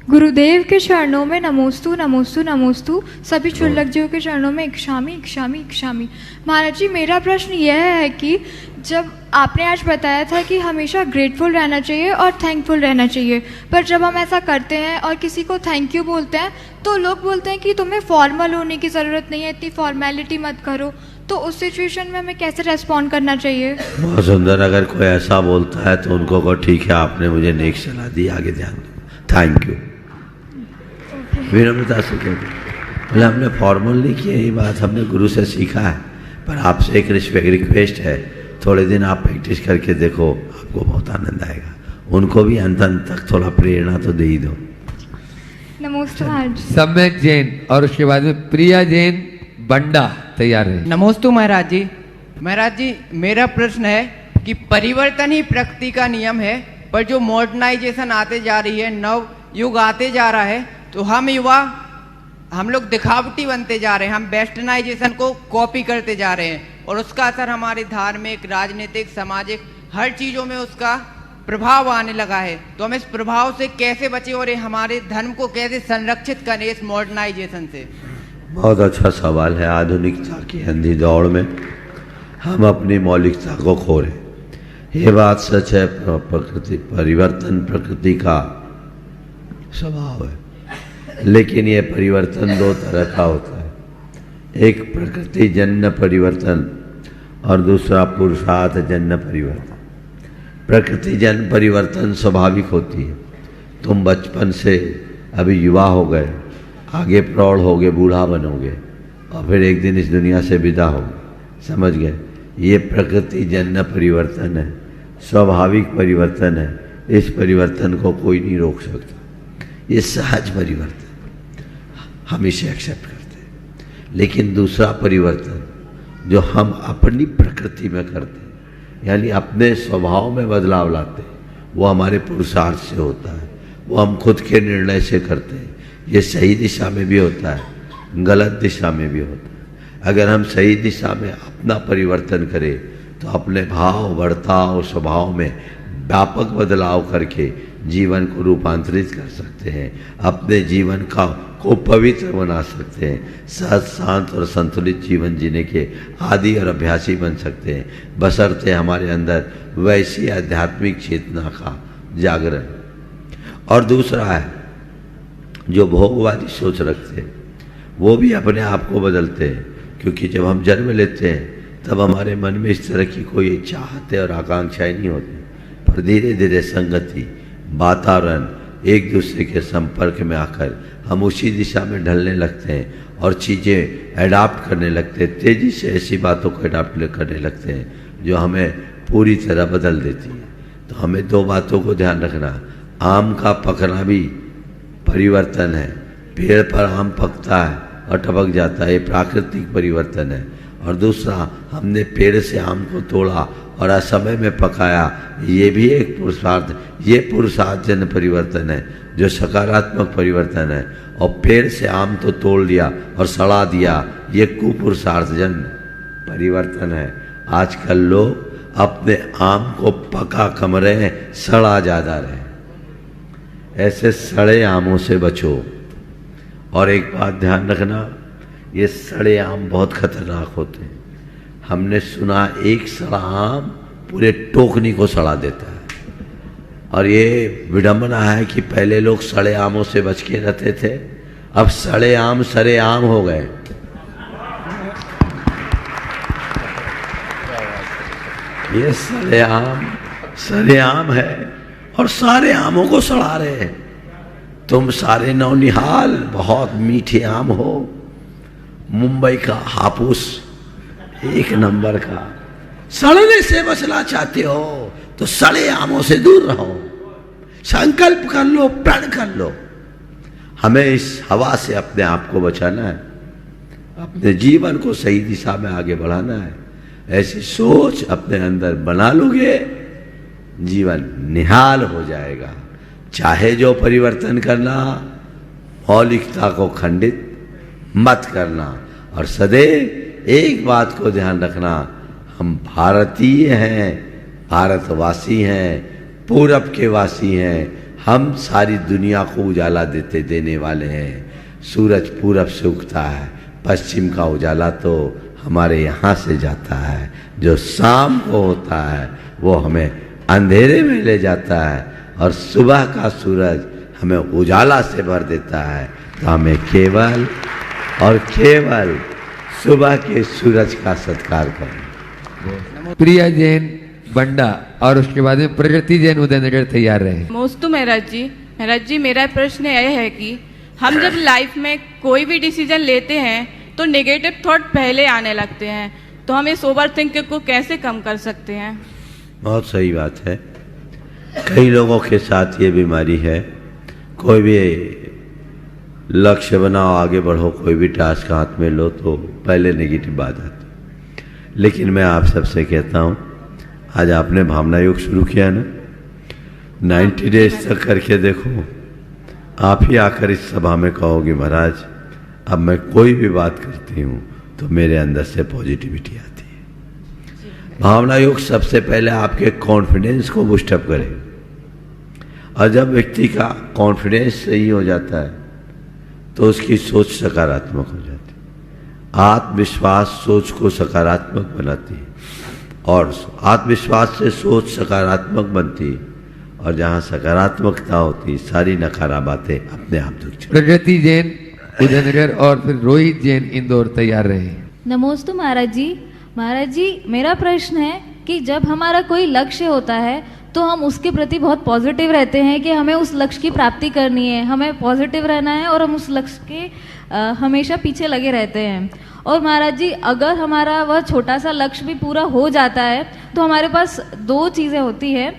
गुरुदेव के चरणों में नमोस्तु नमोस्तु नमोस्तु। सभी क्षुल्लक जीवों के चरणों में इक्षामी इक्षामी इक्षामी। महाराज जी, मेरा प्रश्न यह है कि जब आपने आज बताया था कि हमेशा ग्रेटफुल रहना चाहिए और थैंकफुल रहना चाहिए, पर जब हम ऐसा करते हैं और किसी को थैंक यू बोलते हैं तो लोग बोलते हैं कि तुम्हें फॉर्मल होने की ज़रूरत नहीं है, इतनी फॉर्मेलिटी मत करो। तो उस सिचुएशन में हमें कैसे रेस्पॉन्ड करना चाहिए? बहुत सुंदर। अगर कोई ऐसा बोलता है तो उनको कहो, ठीक है, आपने मुझे नेक सलाह दी, आगे ध्यान दो, थैंक यू। विनम्रता से कहते, बोले हमने फॉर्मल नहीं किया, ये बात हमने गुरु से सीखा है, पर आपसे एक रिक्वेस्ट है, थोड़े दिन आप प्रैक्टिस करके देखो, आपको बहुत आनंद आएगा। उनको भी अंत तक थोड़ा प्रेरणा तो दे ही दो। नमस्ते महाराज। सम्यक जैन और उसके बाद में प्रिया जैन बंडा तैयार है। नमोस्तु महाराज जी। महाराज जी, मेरा प्रश्न है कि परिवर्तन ही प्रकृति का नियम है, पर जो मॉडर्नाइजेशन आते जा रही है, नव युग आते जा रहा है, तो हम लोग दिखावटी बनते जा रहे हैं, हम वेस्टर्नाइजेशन को कॉपी करते जा रहे हैं, और उसका असर हमारे धार्मिक, राजनीतिक, सामाजिक हर चीज़ों में उसका प्रभाव आने लगा है। तो हम इस प्रभाव से कैसे बचे और हमारे धर्म को कैसे संरक्षित करें इस मॉडर्नाइजेशन से? बहुत अच्छा सवाल है। आधुनिकता की अंधी दौड़ में हम अपनी मौलिकता को खो रहे। ये बात सच है, प्रकृति परिवर्तन प्रकृति का स्वभाव है। लेकिन ये परिवर्तन दो तरह का होता है, एक प्रकृति जन्य परिवर्तन और दूसरा पुरुषार्थ जन्य परिवर्तन। प्रकृति जन्य परिवर्तन स्वाभाविक होती है। तुम बचपन से अभी युवा हो गए, आगे प्रौढ़ होगे, बूढ़ा बनोगे और फिर एक दिन इस दुनिया से विदा होगे, समझ गए? ये प्रकृति जन्य परिवर्तन है, स्वाभाविक परिवर्तन है। इस परिवर्तन को कोई नहीं रोक सकता, ये सहज परिवर्तन, हम इसे एक्सेप्ट करते हैं। लेकिन दूसरा परिवर्तन जो हम अपनी प्रकृति में करते हैं, यानी अपने स्वभाव में बदलाव लाते हैं, वो हमारे पुरुषार्थ से होता है, वो हम खुद के निर्णय से करते हैं। ये सही दिशा में भी होता है, गलत दिशा में भी होता है। अगर हम सही दिशा में अपना परिवर्तन करें तो अपने भाव, बर्ताव, स्वभाव में व्यापक बदलाव करके जीवन को रूपांतरित कर सकते हैं, अपने जीवन को पवित्र बना सकते हैं, सहज, शांत और संतुलित जीवन जीने के आदी और अभ्यासी बन सकते हैं, बशर्ते हमारे अंदर वैसी आध्यात्मिक चेतना का जागरण। और दूसरा है जो भोगवादी सोच रखते हैं, वो भी अपने आप को बदलते हैं, क्योंकि जब हम जन्म लेते हैं तब हमारे मन में इस तरह की कोई चाहते और आकांक्षाएं नहीं होती, पर धीरे धीरे संगति, वातावरण, एक दूसरे के संपर्क में आकर हम उसी दिशा में ढलने लगते हैं और चीज़ें एडाप्ट करने लगते हैं, तेज़ी से ऐसी बातों को एडाप्ट करने लगते हैं जो हमें पूरी तरह बदल देती है। तो हमें दो बातों को ध्यान रखना, आम का पकना भी परिवर्तन है, पेड़ पर आम पकता है और टपक जाता है, ये प्राकृतिक परिवर्तन है। और दूसरा, हमने पेड़ से आम को तोड़ा और असमय में पकाया, ये भी एक पुरुषार्थ, ये पुरुषार्थ जन्य परिवर्तन है जो सकारात्मक परिवर्तन है। और पेड़ से आम तो तोड़ लिया और सड़ा दिया, ये कुपुरुषार्थ जन्य परिवर्तन है। आजकल लोग अपने आम को पका कम रहे हैं, सड़ा ज़्यादा रहे। ऐसे सड़े आमों से बचो। और एक बात ध्यान रखना, ये सड़े आम बहुत खतरनाक होते हैं। हमने सुना एक सड़ा आम पूरे टोकनी को सड़ा देता है। और ये विडंबना है कि पहले लोग सड़े आमों से बच के रहते थे, अब सड़े आम सरे आम हो गए। ये सरे आम है और सारे आमों को सड़ा रहे हैं। तुम सारे नौनिहाल बहुत मीठे आम हो, मुंबई का हापुस एक नंबर का, सड़ने से बचना चाहते हो तो सड़े आमों से दूर रहो। संकल्प कर लो, प्रण कर लो। हमें इस हवा से अपने आप को बचाना है, अपने जीवन को सही दिशा में आगे बढ़ाना है। ऐसी सोच अपने अंदर बना लोगे, जीवन निहाल हो जाएगा। चाहे जो परिवर्तन करना, मौलिकता को खंडित मत करना। और सदैव एक बात को ध्यान रखना, हम भारतीय हैं, भारतवासी हैं, पूरब के वासी हैं। हम सारी दुनिया को उजाला देने वाले हैं। सूरज पूरब से उगता है, पश्चिम का उजाला तो हमारे यहाँ से जाता है। जो शाम को होता है वो हमें अंधेरे में ले जाता है और सुबह का सूरज हमें उजाला से भर देता है। तो हमें केवल और केवल सुबह के सूरज का सत्कार करें। प्रिया जैन बंडा और उसके बाद में प्रगति जैन उदयनगर तैयार रहे। नमस्ते महाराज जी मेरा प्रश्न यह है कि हम जब लाइफ में कोई भी डिसीजन लेते हैं तो नेगेटिव थॉट पहले आने लगते हैं, तो हम इस ओवर थिंकिंग को कैसे कम कर सकते हैं? बहुत सही बात है। कई लोगों के साथ ये बीमारी है। कोई भी लक्ष्य बनाओ, आगे बढ़ो, कोई भी टास्क हाथ में लो तो पहले नेगेटिव बात आती। लेकिन मैं आप सबसे कहता हूँ, आज आपने भावना योग शुरू किया ना, 90 डेज तक करके देखो। आप ही आकर इस सभा में कहोगे, महाराज अब मैं कोई भी बात करती हूँ तो मेरे अंदर से पॉजिटिविटी आती है। भावना योग सबसे पहले आपके कॉन्फिडेंस को बूस्टअप करे। और जब व्यक्ति का कॉन्फिडेंस सही हो जाता है तो उसकी सोच सकारात्मक हो जाती है। आत्मविश्वास सोच को सकारात्मक बनाती है और आत्मविश्वास से सोच सकारात्मक बनती है और जहाँ सकारात्मकता होती सारी नकारा बातें अपने आप दूर चली। प्रगति जैन उदयनगर और फिर रोहित जैन इंदौर तैयार रहे। नमोस्तु महाराज जी। महाराज जी, मेरा प्रश्न है कि जब हमारा कोई लक्ष्य होता है तो हम उसके प्रति बहुत पॉजिटिव रहते हैं कि हमें उस लक्ष्य की प्राप्ति करनी है, हमें पॉजिटिव रहना है और हम उस लक्ष्य के हमेशा पीछे लगे रहते हैं। और महाराज जी, अगर हमारा वह छोटा सा लक्ष्य भी पूरा हो जाता है तो हमारे पास दो चीज़ें होती है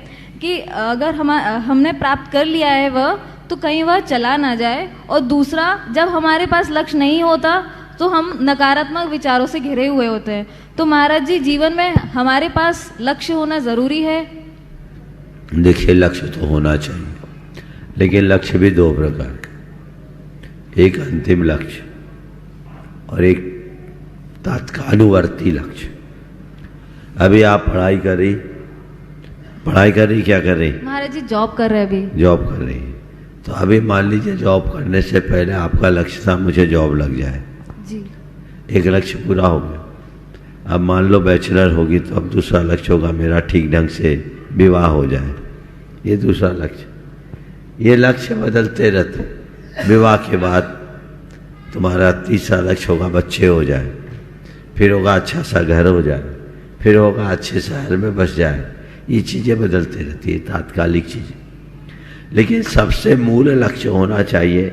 कि अगर हमने प्राप्त कर लिया है वह, तो कहीं वह चला ना जाए, और दूसरा, जब हमारे पास लक्ष्य नहीं होता तो हम नकारात्मक विचारों से घिरे हुए होते हैं। तो महाराज जी, जीवन में हमारे पास लक्ष्य होना ज़रूरी है? देखिए, लक्ष्य तो होना चाहिए, लेकिन लक्ष्य भी दो प्रकार के, एक अंतिम लक्ष्य और एक तात्कानुवर्ती लक्ष्य। अभी आप पढ़ाई कर रही क्या कर रही? महाराज जी, जॉब कर रहे हैं अभी। जॉब कर रही, तो अभी मान लीजिए जॉब करने से पहले आपका लक्ष्य था मुझे जॉब लग जाए जी। एक लक्ष्य पूरा हो गया। अब मान लो बैचलर होगी तो अब दूसरा लक्ष्य होगा मेरा ठीक ढंग से विवाह हो जाए, ये दूसरा लक्ष्य। ये लक्ष्य बदलते रहते। विवाह के बाद तुम्हारा तीसरा लक्ष्य होगा बच्चे हो जाए, फिर होगा अच्छा सा घर हो जाए, फिर होगा अच्छे शहर में बस जाए। ये चीज़ें बदलते रहती है, तात्कालिक चीज़ें। लेकिन सबसे मूल लक्ष्य होना चाहिए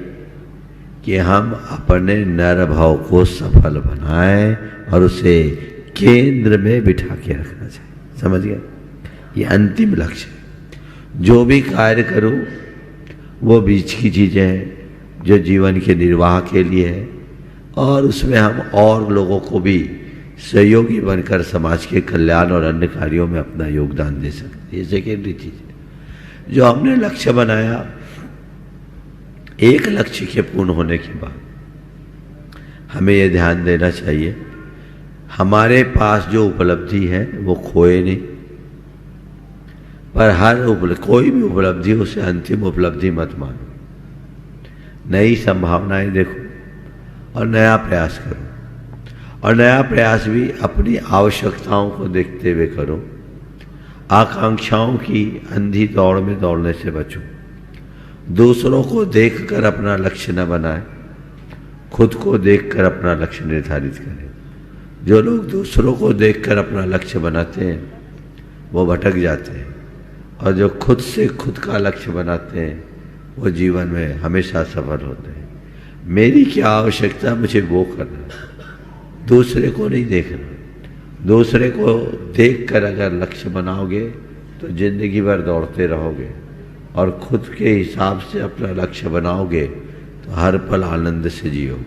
कि हम अपने नर भाव को सफल बनाएं और उसे केंद्र में बिठा के रखना चाहिए। समझ गए? ये अंतिम लक्ष्य है। जो भी कार्य करो वो बीच की चीज़ें हैं जो जीवन के निर्वाह के लिए है, और उसमें हम और लोगों को भी सहयोगी बनकर समाज के कल्याण और अन्य कार्यों में अपना योगदान दे सकते हैं। ये सेकेंडरी चीज़ है। जो हमने लक्ष्य बनाया, एक लक्ष्य के पूर्ण होने के बाद हमें ये ध्यान देना चाहिए हमारे पास जो उपलब्धि है वो खोए नहीं, पर कोई भी उपलब्धि उसे अंतिम उपलब्धि मत मानो। नई संभावनाएं देखो और नया प्रयास करो, और नया प्रयास भी अपनी आवश्यकताओं को देखते हुए करो। आकांक्षाओं की अंधी दौड़ में दौड़ने से बचो। दूसरों को देखकर अपना लक्ष्य न बनाए, खुद को देखकर अपना लक्ष्य निर्धारित करें। जो लोग दूसरों को देखकर अपना लक्ष्य बनाते हैं वो भटक जाते हैं, और जो खुद से खुद का लक्ष्य बनाते हैं वो जीवन में हमेशा सफल होते हैं। मेरी क्या आवश्यकता, मुझे वो करना, दूसरे को नहीं देखना। दूसरे को देखकर अगर लक्ष्य बनाओगे तो जिंदगी भर दौड़ते रहोगे, और खुद के हिसाब से अपना लक्ष्य बनाओगे तो हर पल आनंद से जियो।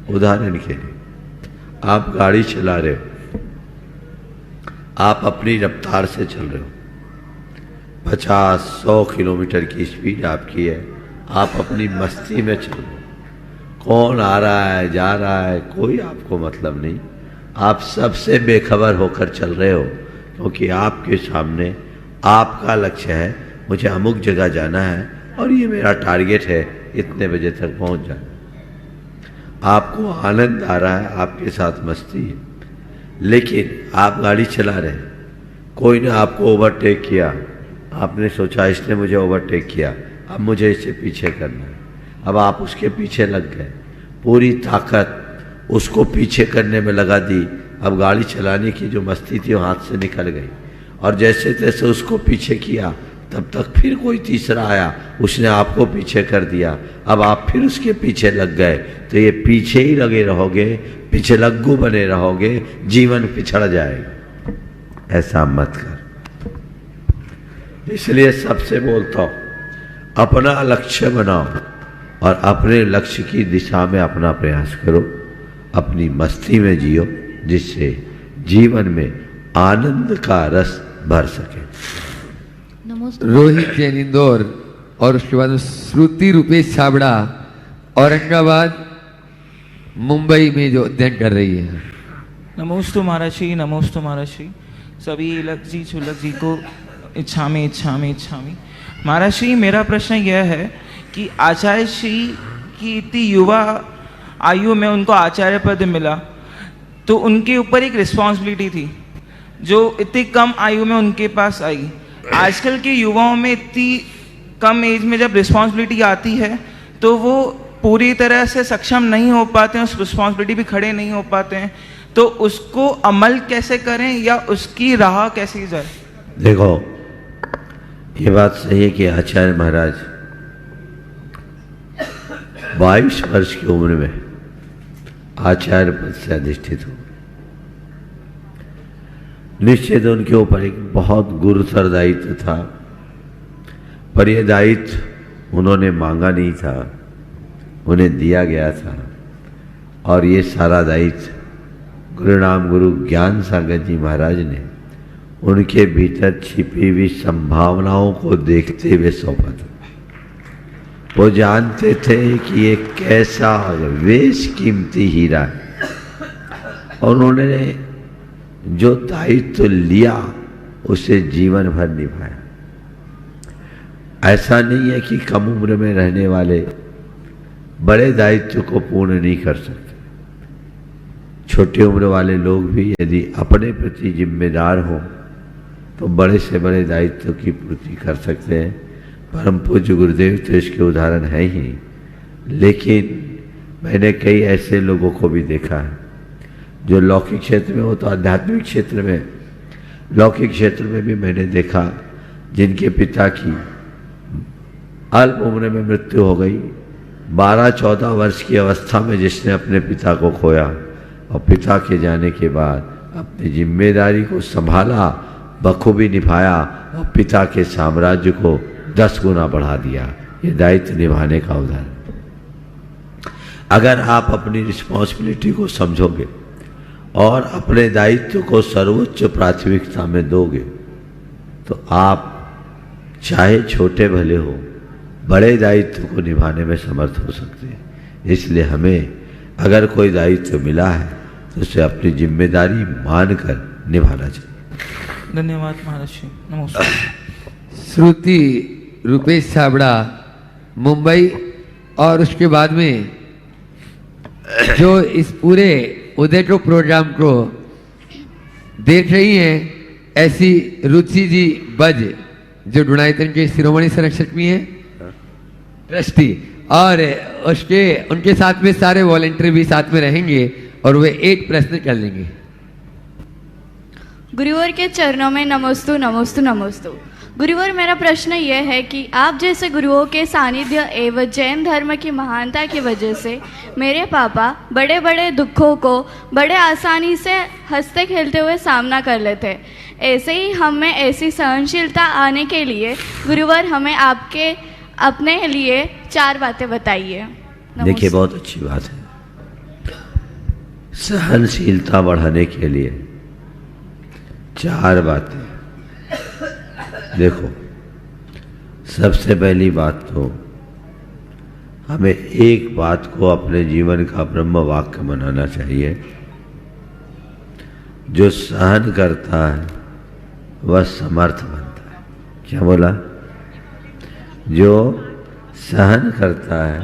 उदाहरण के लिए, आप गाड़ी चला रहे हो, आप अपनी रफ्तार से चल रहे हो, 50-100 किलोमीटर की स्पीड आपकी है, आप अपनी मस्ती में चल रहे हो। कौन आ रहा है जा रहा है कोई आपको मतलब नहीं, आप सबसे बेखबर होकर चल रहे हो, क्योंकि आपके सामने आपका लक्ष्य है, मुझे अमुक जगह जाना है और ये मेरा टारगेट है, इतने बजे तक पहुंच जाना। आपको आनंद आ रहा है, आपके साथ मस्ती है, लेकिन आप गाड़ी चला रहे हैं, कोई ने आपको ओवरटेक किया, आपने सोचा इसने मुझे ओवरटेक किया, अब मुझे इससे पीछे करना है। अब आप उसके पीछे लग गए, पूरी ताकत उसको पीछे करने में लगा दी। अब गाड़ी चलाने की जो मस्ती थी वो हाथ से निकल गई, और जैसे तैसे उसको पीछे किया, तब तक फिर कोई तीसरा आया, उसने आपको पीछे कर दिया। अब आप फिर उसके पीछे लग गए, तो ये पीछे ही लगे रहोगे, पीछे लग्गू बने रहोगे, जीवन पिछड़ जाएगा। ऐसा मत कर। इसलिए सबसे बोलता हूँ, अपना लक्ष्य बनाओ और अपने लक्ष्य की दिशा में अपना प्रयास करो, अपनी मस्ती में जियो, जिससे जीवन में आनंद का रस भर सके। रोहित जैन इंदौर, और उसके बाद श्रुति रूपेश छाबड़ा औरंगाबाद मुंबई में जो अध्ययन कर रही है। नमोस्तु महाराज जी, नमोस्तु महाराज जी। सभी लक जी छुलक जी को इच्छामी इच्छामी इच्छामी। महाराज जी, मेरा प्रश्न यह है कि आचार्य श्री की इतनी युवा आयु में उनको आचार्य पद मिला, तो उनके ऊपर एक रिस्पॉन्सिबिलिटी थी जो इतनी कम आयु में उनके पास आई। आजकल के युवाओं में इतनी कम एज में जब रिस्पॉन्सिबिलिटी आती है तो वो पूरी तरह से सक्षम नहीं हो पाते हैं, उस रिस्पॉन्सिबिलिटी भी खड़े नहीं हो पाते हैं, तो उसको अमल कैसे करें या उसकी राह कैसे जाए? देखो, ये बात सही है कि आचार्य महाराज 22 वर्ष की उम्र में आचार्य पद से अधिष्ठित हो। निश्चित उनके ऊपर एक बहुत गुरुतर दायित्व था, पर यह दायित्व उन्होंने मांगा नहीं था, उन्हें दिया गया था। और ये सारा दायित्व गुरुनाम गुरु ज्ञान सागर जी महाराज ने उनके भीतर छिपी हुई संभावनाओं को देखते हुए सौंपा था। वो जानते थे कि ये कैसा बेशकीमती हीरा है, और उन्होंने जो दायित्व लिया उसे जीवन भर निभाया। ऐसा नहीं है कि कम उम्र में रहने वाले बड़े दायित्व को पूर्ण नहीं कर सकते। छोटी उम्र वाले लोग भी यदि अपने प्रति जिम्मेदार हों तो बड़े से बड़े दायित्व की पूर्ति कर सकते हैं। परम पूज्य गुरुदेव तो इसके उदाहरण है ही, लेकिन मैंने कई ऐसे लोगों को भी देखा है जो लौकिक क्षेत्र में हो तो आध्यात्मिक क्षेत्र में, लौकिक क्षेत्र में भी मैंने देखा जिनके पिता की अल्प उम्र में मृत्यु हो गई। 12-14 वर्ष की अवस्था में जिसने अपने पिता को खोया और पिता के जाने के बाद अपनी जिम्मेदारी को संभाला, बखूबी निभाया और पिता के साम्राज्य को 10 गुना बढ़ा दिया। ये दायित्व निभाने का उदाहरण। अगर आप अपनी रिस्पॉन्सिबिलिटी को समझोगे और अपने दायित्व को सर्वोच्च प्राथमिकता में दोगे तो आप चाहे छोटे भले हो, बड़े दायित्व को निभाने में समर्थ हो सकते हैं। इसलिए हमें अगर कोई दायित्व मिला है तो उसे अपनी जिम्मेदारी मानकर निभाना चाहिए। धन्यवाद महाराज जी, नमस्कार। श्रुति रुपेश छाबड़ा मुंबई, और उसके बाद में जो इस पूरे उदय टू प्रोग्राम को देख रही हैं ऐसी रुचि जी बज, जो डुनाइतन के शिरोमणि संरक्षक भी हैं, ट्रस्टी, और उसके उनके साथ में सारे वॉलंटियर भी साथ में रहेंगे और वे 8 प्रश्न कर लेंगे। गुरुवर के चरणों में नमोस्तु नमोस्तु नमोस्तु। गुरुवर, मेरा प्रश्न यह है कि आप जैसे गुरुओं के सानिध्य एवं जैन धर्म की महानता की वजह से मेरे पापा बड़े बड़े दुखों को बड़े आसानी से हंसते खेलते हुए सामना कर लेते। ऐसे ही हम में ऐसी सहनशीलता आने के लिए गुरुवर हमें आपके अपने लिए 4 बातें बताइए। देखिए, बहुत अच्छी बात है। सहनशीलता बढ़ाने के लिए 4 बातें। देखो, सबसे पहली बात तो हमें एक बात को अपने जीवन का ब्रह्म वाक्य बनाना चाहिए, जो सहन करता है वह समर्थ बनता है। क्या बोला? जो सहन करता है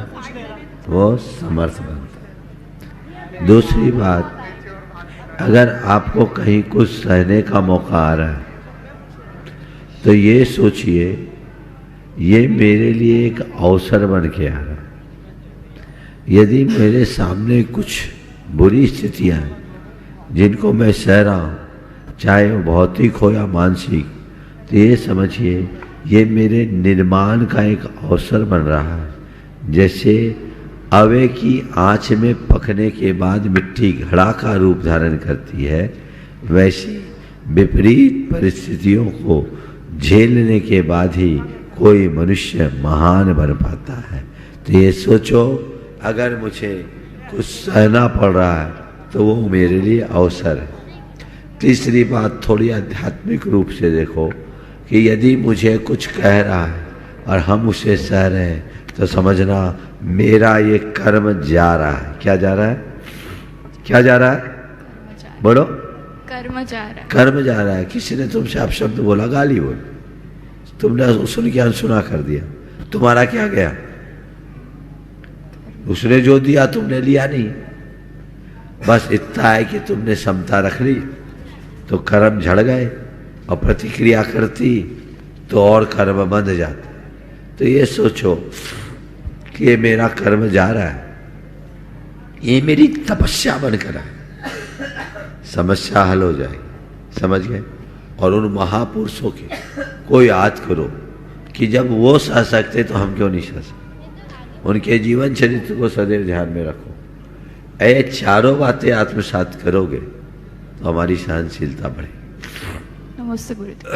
वो समर्थ बनता है। दूसरी बात, अगर आपको कहीं कुछ सहने का मौका आ रहा है तो ये सोचिए ये मेरे लिए एक अवसर बन के आ रहा है। यदि मेरे सामने कुछ बुरी स्थितियां हैं जिनको मैं सह रहा हूँ, चाहे वो भौतिक हो या मानसिक, तो ये समझिए ये मेरे निर्माण का एक अवसर बन रहा है। जैसे अवे की आँच में पकने के बाद मिट्टी घड़ा का रूप धारण करती है, वैसी विपरीत परिस्थितियों को झेलने के बाद ही कोई मनुष्य महान बन पाता है। तो ये सोचो, अगर मुझे कुछ सहना पड़ रहा है तो वो मेरे लिए अवसर है। तीसरी बात, थोड़ी आध्यात्मिक रूप से देखो कि यदि मुझे कुछ कह रहा है और हम उसे सह रहे हैं तो समझना मेरा ये कर्म जा रहा है। क्या जा रहा है? क्या जा रहा है? बोलो। कर्म जा रहा है। कर्म जा रहा है। किसी ने तुमसे अपशब्द बोला, गाली बोली, तुमने सुन के अनसुना कर दिया, तुम्हारा क्या गया? उसने जो दिया तुमने लिया नहीं। बस इतना है कि तुमने समता रख ली तो कर्म झड़ गए, और प्रतिक्रिया करती तो और कर्म बंध जाते। तो ये सोचो कि ये मेरा कर्म जा रहा है, ये मेरी तपस्या बनकर है, समस्या हल हो जाएगी। समझ गए? और उन महापुरुषों की कोई याद करो कि जब वो सह सकते तो हम क्यों नहीं सह सकते। उनके जीवन चरित्र को सदैव ध्यान में रखो। ये चारों बातें आत्मसात करोगे तो हमारी सहनशीलता बढ़ेगी। नमस्ते गुरुदेव।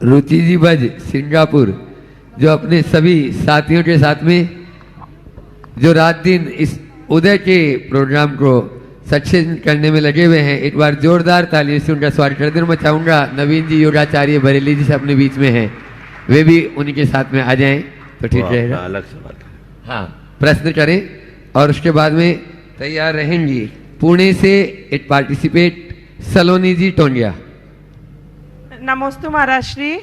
रुचि जी बज सिंगापुर, जो अपने सभी साथियों के साथ में जो रात दिन इस उदय के प्रोग्राम को सक्सेस करने में लगे हुए हैं, एक बार जोरदार तालियों से उनका स्वागत कर देना। मैं चाहूँगा नवीन जी योगाचार्य बरेली जी से अपने बीच में हैं, वे भी उनके साथ में आ जाएं तो ठीक रहेगा। अलग सवाल। हाँ, प्रश्न करें और उसके बाद में तैयार रहेंगी। पुणे से एक पार्टिसिपेट सलोनी जी टोंडिया। नमोस्तु महाराज श्री।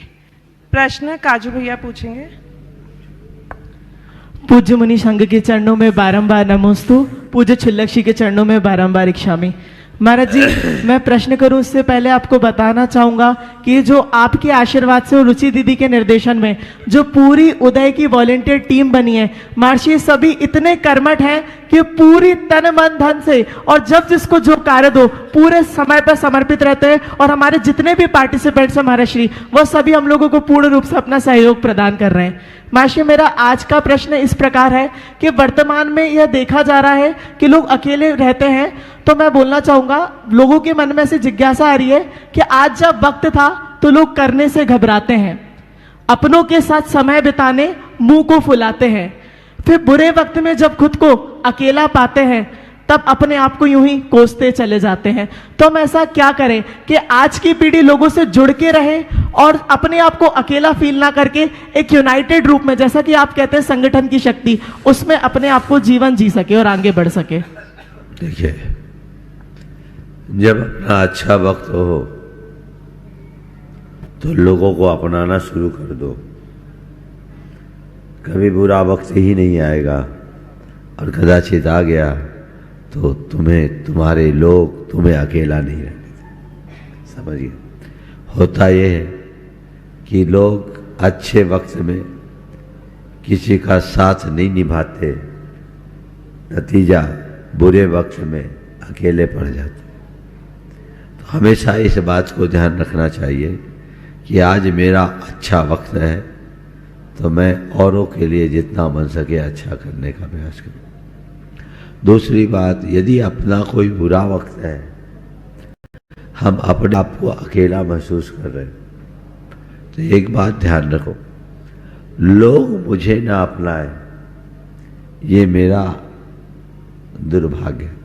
प्रश्न काजू भैया पूछेंगे। पूज्य मुनि संघ के चरणों में बारंबार नमोस्तु, पूज्य छुल्लक जी के चरणों में बारंबार इक्षामि। महाराज जी, मैं प्रश्न करूं उससे पहले आपको बताना चाहूंगा कि जो आपके आशीर्वाद से और रुचि दीदी के निर्देशन में जो पूरी उदय की वॉलेंटियर टीम बनी है, महर्षि सभी इतने कर्मठ हैं कि पूरी तन मन धन से और जब जिसको जो कार्य दो पूरे समय पर समर्पित रहते हैं। और हमारे जितने भी पार्टिसिपेंट्स हैं महर्षि, वो सभी हम लोगों को पूर्ण रूप से अपना सहयोग प्रदान कर रहे हैं। महर्षि, मेरा आज का प्रश्न इस प्रकार है कि वर्तमान में यह देखा जा रहा है कि लोग अकेले रहते हैं, तो मैं बोलना चाहूंगा, लोगों के मन में से जिज्ञासा आ रही है कि आज जब वक्त था तो लोग करने से घबराते हैं, अपनों के साथ समय बिताने मुंह को फुलाते हैं, फिर बुरे वक्त में जब खुद को अकेला पाते हैं तब अपने आप को यूं ही कोसते चले जाते हैं। तो हम ऐसा क्या करें कि आज की पीढ़ी लोगों से जुड़ के रहे और अपने आप को अकेला फील ना करके एक यूनाइटेड रूप में, जैसा कि आप कहते हैं संगठन की शक्ति, उसमें अपने आप को जीवन जी सके और आगे बढ़ सके। देखिए, जब अपना अच्छा वक्त हो तो लोगों को अपनाना शुरू कर दो। कभी बुरा वक्त ही नहीं आएगा, और कदाचित आ गया तो तुम्हारे लोग तुम्हें अकेला नहीं रहने देते। समझिए, होता यह है कि लोग अच्छे वक्त में किसी का साथ नहीं निभाते, नतीजा बुरे वक्त में अकेले पड़ जाते। तो हमेशा इस बात को ध्यान रखना चाहिए कि आज मेरा अच्छा वक्त है तो मैं औरों के लिए जितना बन सके अच्छा करने का प्रयास करूँ। दूसरी बात, यदि अपना कोई बुरा वक्त है, हम अपने आप को अकेला महसूस कर रहे हैं, तो एक बात ध्यान रखो, लोग मुझे ना अपनाए ये मेरा दुर्भाग्य है।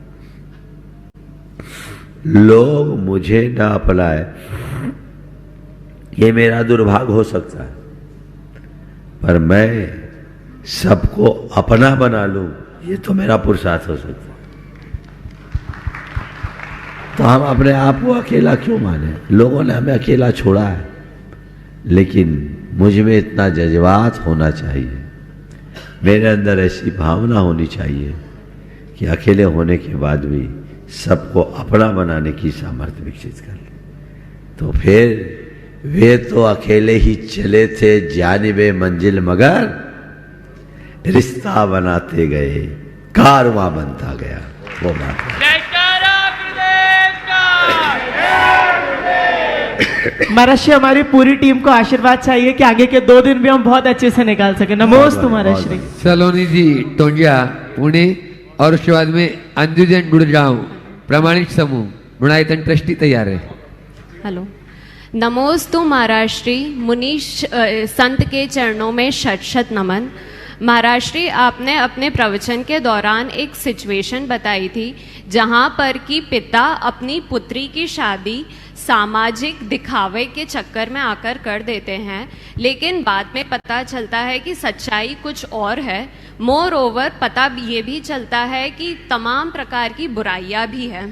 लोग मुझे ना अपनाए ये मेरा दुर्भाग्य हो सकता है, पर मैं सबको अपना बना लूं ये तो मेरा पुरुषार्थ हो सकता है। तो हम अपने आप को अकेला क्यों माने? लोगों ने हमें अकेला छोड़ा है, लेकिन मुझ में इतना जज्बात होना चाहिए, मेरे अंदर ऐसी भावना होनी चाहिए कि अकेले होने के बाद भी सबको अपना बनाने की सामर्थ्य विकसित कर ले। तो फिर वे तो अकेले ही चले थे जानिबे मंजिल, मगर रिश्ता बनाते गए, कारवां बनता गया। वो बात महर्षि, हमारी पूरी टीम को आशीर्वाद चाहिए कि आगे के 2 दिन भी हम बहुत अच्छे से निकाल सके। नमोस्तु महर्षि। सलोनी जी टोंडिया पुणे, और उसके बाद में अंजुजन गुड़गांव प्रामाणिक समूह गुणायतन ट्रस्टी तैयार है। हेलो, नमोस्तु महाराज श्री। मुनीश संत के चरणों में शत शत नमन। महाराज श्री, आपने अपने प्रवचन के दौरान एक सिचुएशन बताई थी जहां पर कि पिता अपनी पुत्री की शादी सामाजिक दिखावे के चक्कर में आकर कर देते हैं, लेकिन बाद में पता चलता है कि सच्चाई कुछ और है। मोर ओवर पता ये भी चलता है कि तमाम प्रकार की बुराइयां भी है।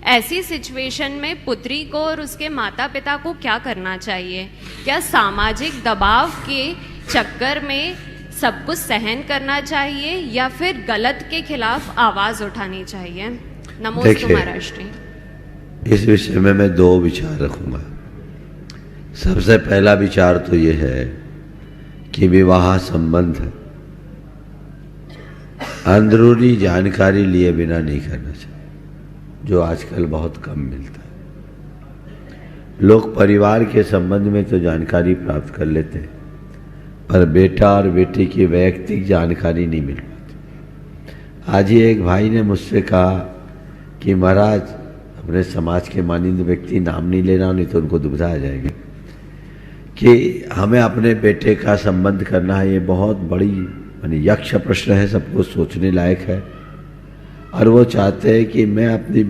ऐसी सिचुएशन में पुत्री को और उसके माता पिता को क्या करना चाहिए? क्या सामाजिक दबाव के चक्कर में सब कुछ सहन करना चाहिए या फिर गलत के खिलाफ आवाज उठानी चाहिए? नमोस्तु महाराष्ट्री। इस विषय में मैं 2 विचार रखूंगा। सबसे पहला विचार तो ये है कि विवाह संबंध अंदरूनी जानकारी लिए बिना नहीं करना चाहिए, जो आजकल बहुत कम मिलता है। लोग परिवार के संबंध में तो जानकारी प्राप्त कर लेते हैं, पर बेटा और बेटी की वैयक्तिक जानकारी नहीं मिल पाती। आज ही एक भाई ने मुझसे कहा कि महाराज, अपने समाज के मानिंद व्यक्ति, नाम नहीं लेना, नहीं तो उनको दुविधा आ जाएगी, कि हमें अपने बेटे का संबंध करना है। ये बहुत बड़ी यानी यक्ष प्रश्न है, सबको सोचने लायक है। और वो चाहते हैं कि मैं अपनी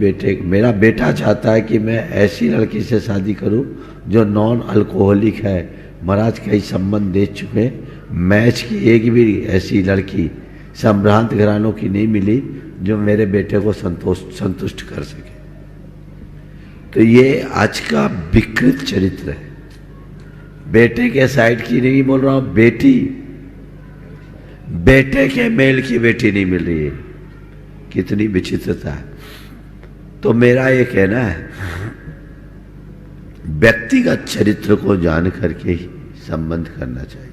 मेरा बेटा चाहता है कि मैं ऐसी लड़की से शादी करूं जो नॉन अल्कोहलिक है। महाराज कई संबंध दे चुके, मैच की एक भी ऐसी लड़की संभ्रांत घरानों की नहीं मिली जो मेरे बेटे को संतुष्ट कर सके। तो ये आज का विकृत चरित्र है। बेटे के साइड की नहीं बोल रहा हूं, बेटे के मेल की बेटी नहीं मिल रही है। कितनी विचित्रता है। तो मेरा ये कहना है, व्यक्तिगत चरित्र को जान करके ही संबंध करना चाहिए।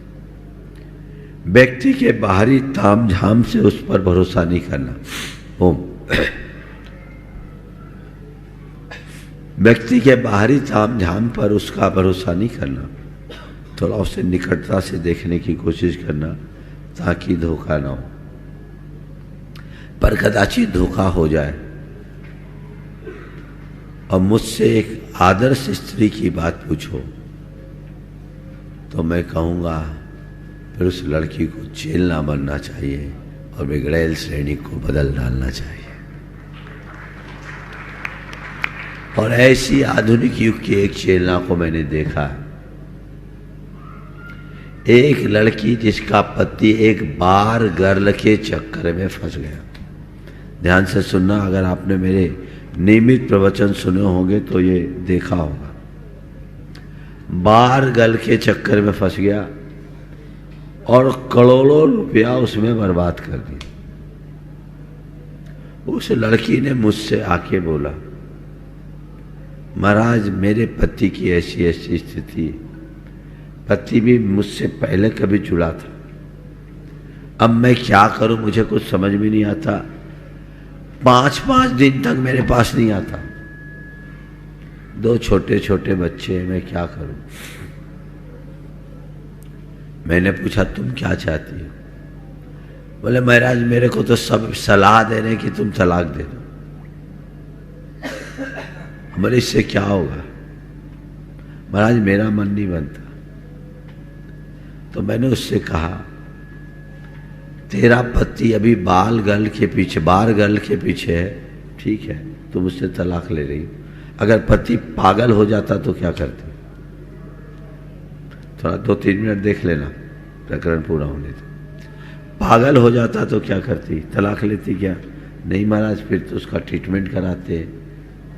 व्यक्ति के बाहरी ताम झाम से उस पर भरोसा नहीं करना। व्यक्ति के बाहरी ताम झाम पर उसका भरोसा नहीं करना, थोड़ा उसे निकटता से देखने की कोशिश करना ताकि धोखा ना हो। पर कदाचित धोखा हो जाए और मुझसे एक आदर्श स्त्री की बात पूछो तो मैं कहूंगा फिर उस लड़की को जेल ना बनना चाहिए और बिगड़ैल श्रेणी को बदल डालना चाहिए। और ऐसी आधुनिक युग की एक चेलना को मैंने देखा है। एक लड़की जिसका पति एक बार गर्ल के चक्कर में फंस गया। ध्यान से सुनना, अगर आपने मेरे नियमित प्रवचन सुने होंगे तो ये देखा होगा। बार गर्ल के चक्कर में फंस गया और करोड़ों रुपया उसमें बर्बाद कर दिया। उस लड़की ने मुझसे आके बोला, महाराज मेरे पति की ऐसी ऐसी स्थिति, पति भी मुझसे पहले कभी जुड़ा था, अब मैं क्या करूं, मुझे कुछ समझ में नहीं आता। 5-5 दिन तक मेरे पास नहीं आता, 2 छोटे छोटे बच्चे, मैं क्या करूं। मैंने पूछा तुम क्या चाहती हो? बोले महाराज मेरे को तो सब सलाह दे रहे कि तुम तलाक दे दो। बोले इससे क्या होगा? महाराज मेरा मन नहीं बनता। तो मैंने उससे कहा तेरा पति अभी बार गर्ल के पीछे है, ठीक है, तुम उससे तलाक ले रही हो। अगर पति पागल हो जाता तो क्या करती? थोड़ा 2-3 मिनट देख लेना, प्रकरण पूरा होने दो। पागल हो जाता तो क्या करती? तलाक लेती क्या? नहीं महाराज, फिर तो उसका ट्रीटमेंट कराते,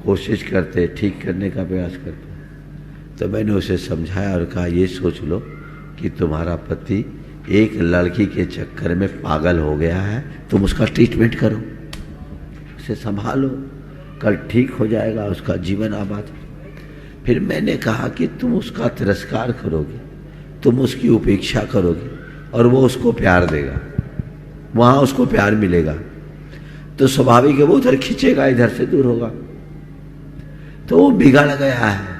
कोशिश करते, ठीक करने का प्रयास करते। तो मैंने उसे समझाया और कहा ये सोच लो कि तुम्हारा पति एक लड़की के चक्कर में पागल हो गया है, तुम उसका ट्रीटमेंट करो, उसे संभालो, कल ठीक हो जाएगा, उसका जीवन आबाद। फिर मैंने कहा कि तुम उसका तिरस्कार करोगे, तुम उसकी उपेक्षा करोगे और वो उसको प्यार देगा, वहां उसको प्यार मिलेगा, तो स्वाभाविक है वो उधर खींचेगा, इधर से दूर होगा। तो वो बिगड़ गया है।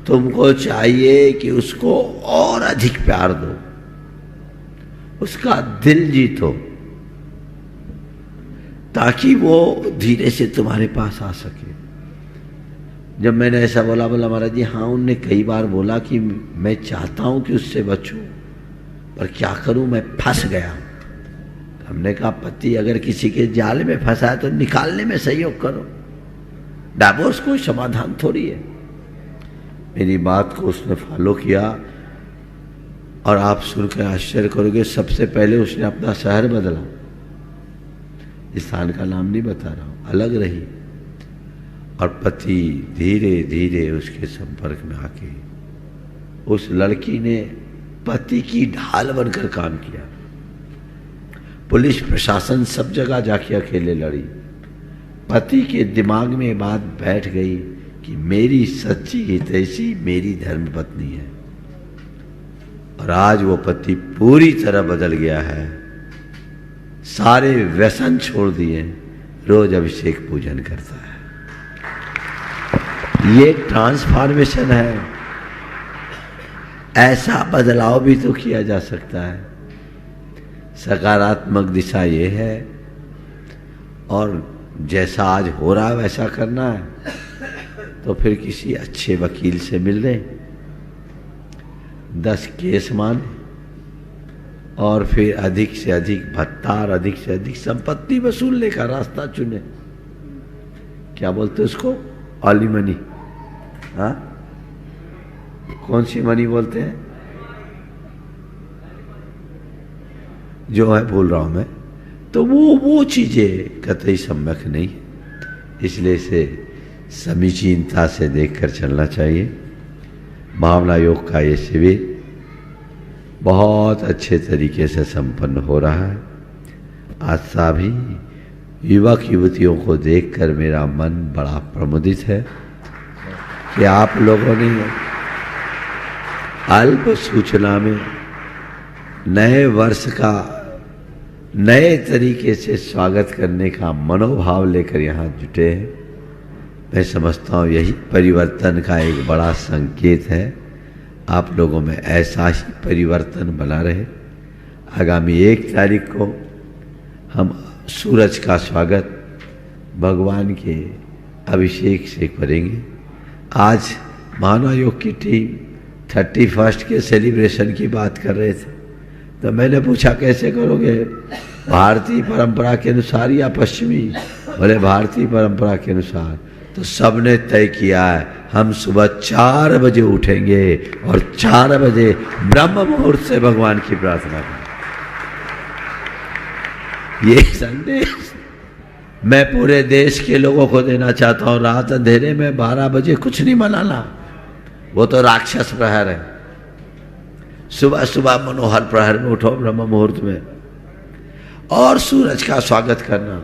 तुमको चाहिए कि उसको और अधिक प्यार दो, उसका दिल जीतो, ताकि वो धीरे से तुम्हारे पास आ सके। जब मैंने ऐसा बोला महाराज जी हाँ, उनने कई बार बोला कि मैं चाहता हूं कि उससे बचूं, पर क्या करूं, मैं फंस गया। हमने कहा पति अगर किसी के जाल में फंसा है तो निकालने में सहयोग करो, डाइवोर्स कोई समाधान थोड़ी है। मेरी बात को उसने फॉलो किया और आप सुनकर आश्चर्य करोगे, सबसे पहले उसने अपना शहर बदला, स्थान का नाम नहीं बता रहा हूं, अलग रही। और पति धीरे धीरे उसके संपर्क में आके उस लड़की ने पति की ढाल बनकर काम किया। पुलिस प्रशासन सब जगह जाके अकेले लड़ी। पति के दिमाग में बात बैठ गई कि मेरी सच्ची हितैषी मेरी धर्मपत्नी है, और आज वो पति पूरी तरह बदल गया है, सारे व्यसन छोड़ दिए, रोज अभिषेक पूजन करता है। ये ट्रांसफॉर्मेशन है। ऐसा बदलाव भी तो किया जा सकता है। सकारात्मक दिशा ये है, और जैसा आज हो रहा है वैसा करना है, तो फिर किसी अच्छे वकील से मिल लें, 10 केस मान, और फिर अधिक से अधिक भत्ता और अधिक से अधिक संपत्ति वसूलने का रास्ता चुने। क्या बोलते उसको? एलिमनी। हाँ, कौन सी मनी बोलते हैं? जो है भूल रहा हूं मैं। तो वो चीजें कतई सम्यक नहीं, इसलिए इसे समीचीनता से देखकर चलना चाहिए। भावना योग का ये शिविर बहुत अच्छे तरीके से संपन्न हो रहा है। आज सभी युवक युवतियों को देखकर मेरा मन बड़ा प्रमुदित है कि आप लोगों ने अल्प सूचना में नए वर्ष का नए तरीके से स्वागत करने का मनोभाव लेकर यहाँ जुटे हैं। मैं समझता हूँ यही परिवर्तन का एक बड़ा संकेत है। आप लोगों में ऐसा ही परिवर्तन बना रहे। आगामी 1 तारीख को हम सूरज का स्वागत भगवान के अभिषेक से करेंगे। आज भावना योग की टीम 31 के सेलिब्रेशन की बात कर रहे थे, तो मैंने पूछा कैसे करोगे, भारतीय परंपरा के अनुसार या पश्चिमी? बोले भारतीय परंपरा के अनुसार। तो सबने तय किया है हम सुबह 4 बजे उठेंगे और 4 बजे ब्रह्म मुहूर्त से भगवान की प्रार्थना करेंगे। ये संदेश मैं पूरे देश के लोगों को देना चाहता हूं। रात अंधेरे में 12 बजे कुछ नहीं मनाना, वो तो राक्षस प्रहर है। सुबह सुबह मनोहर प्रहर में उठो ब्रह्म मुहूर्त में, और सूरज का स्वागत करना।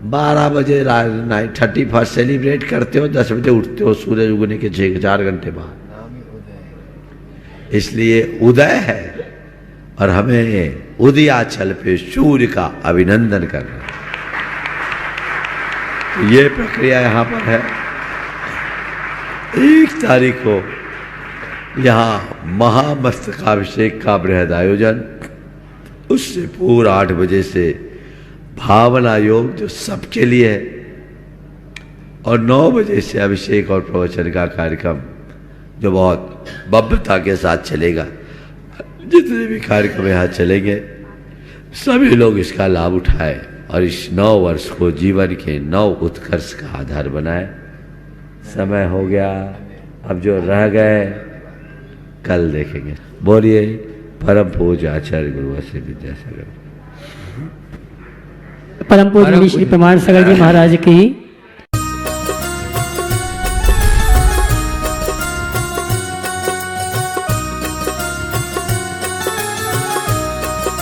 12 बजे 31 सेलिब्रेट करते हो, 10 बजे उठते हो सूरज उगने के 4 घंटे बाद। इसलिए उदय है, और हमें उदयाचल पे सूर्य का अभिनंदन करना। तो ये प्रक्रिया यहाँ पर है। 1 तारीख को यहाँ महामस्तकाभिषेक का बृहद आयोजन, उससे पूरा 8 बजे से भावना योग जो सबके लिए है, और 9 बजे से अभिषेक और प्रवचन का कार्यक्रम जो बहुत भव्यता के साथ चलेगा। जितने भी कार्यक्रम यहाँ चलेंगे सभी लोग इसका लाभ उठाएं और इस 9 वर्ष को जीवन के 9 उत्कर्ष का आधार बनाएं। समय हो गया, अब जो रह गए कल देखेंगे। बोलिए परम पूज्य आचार्य गुरु श्री विद्यासागर परम पूज्य श्री प्रमाण सागर जी महाराज की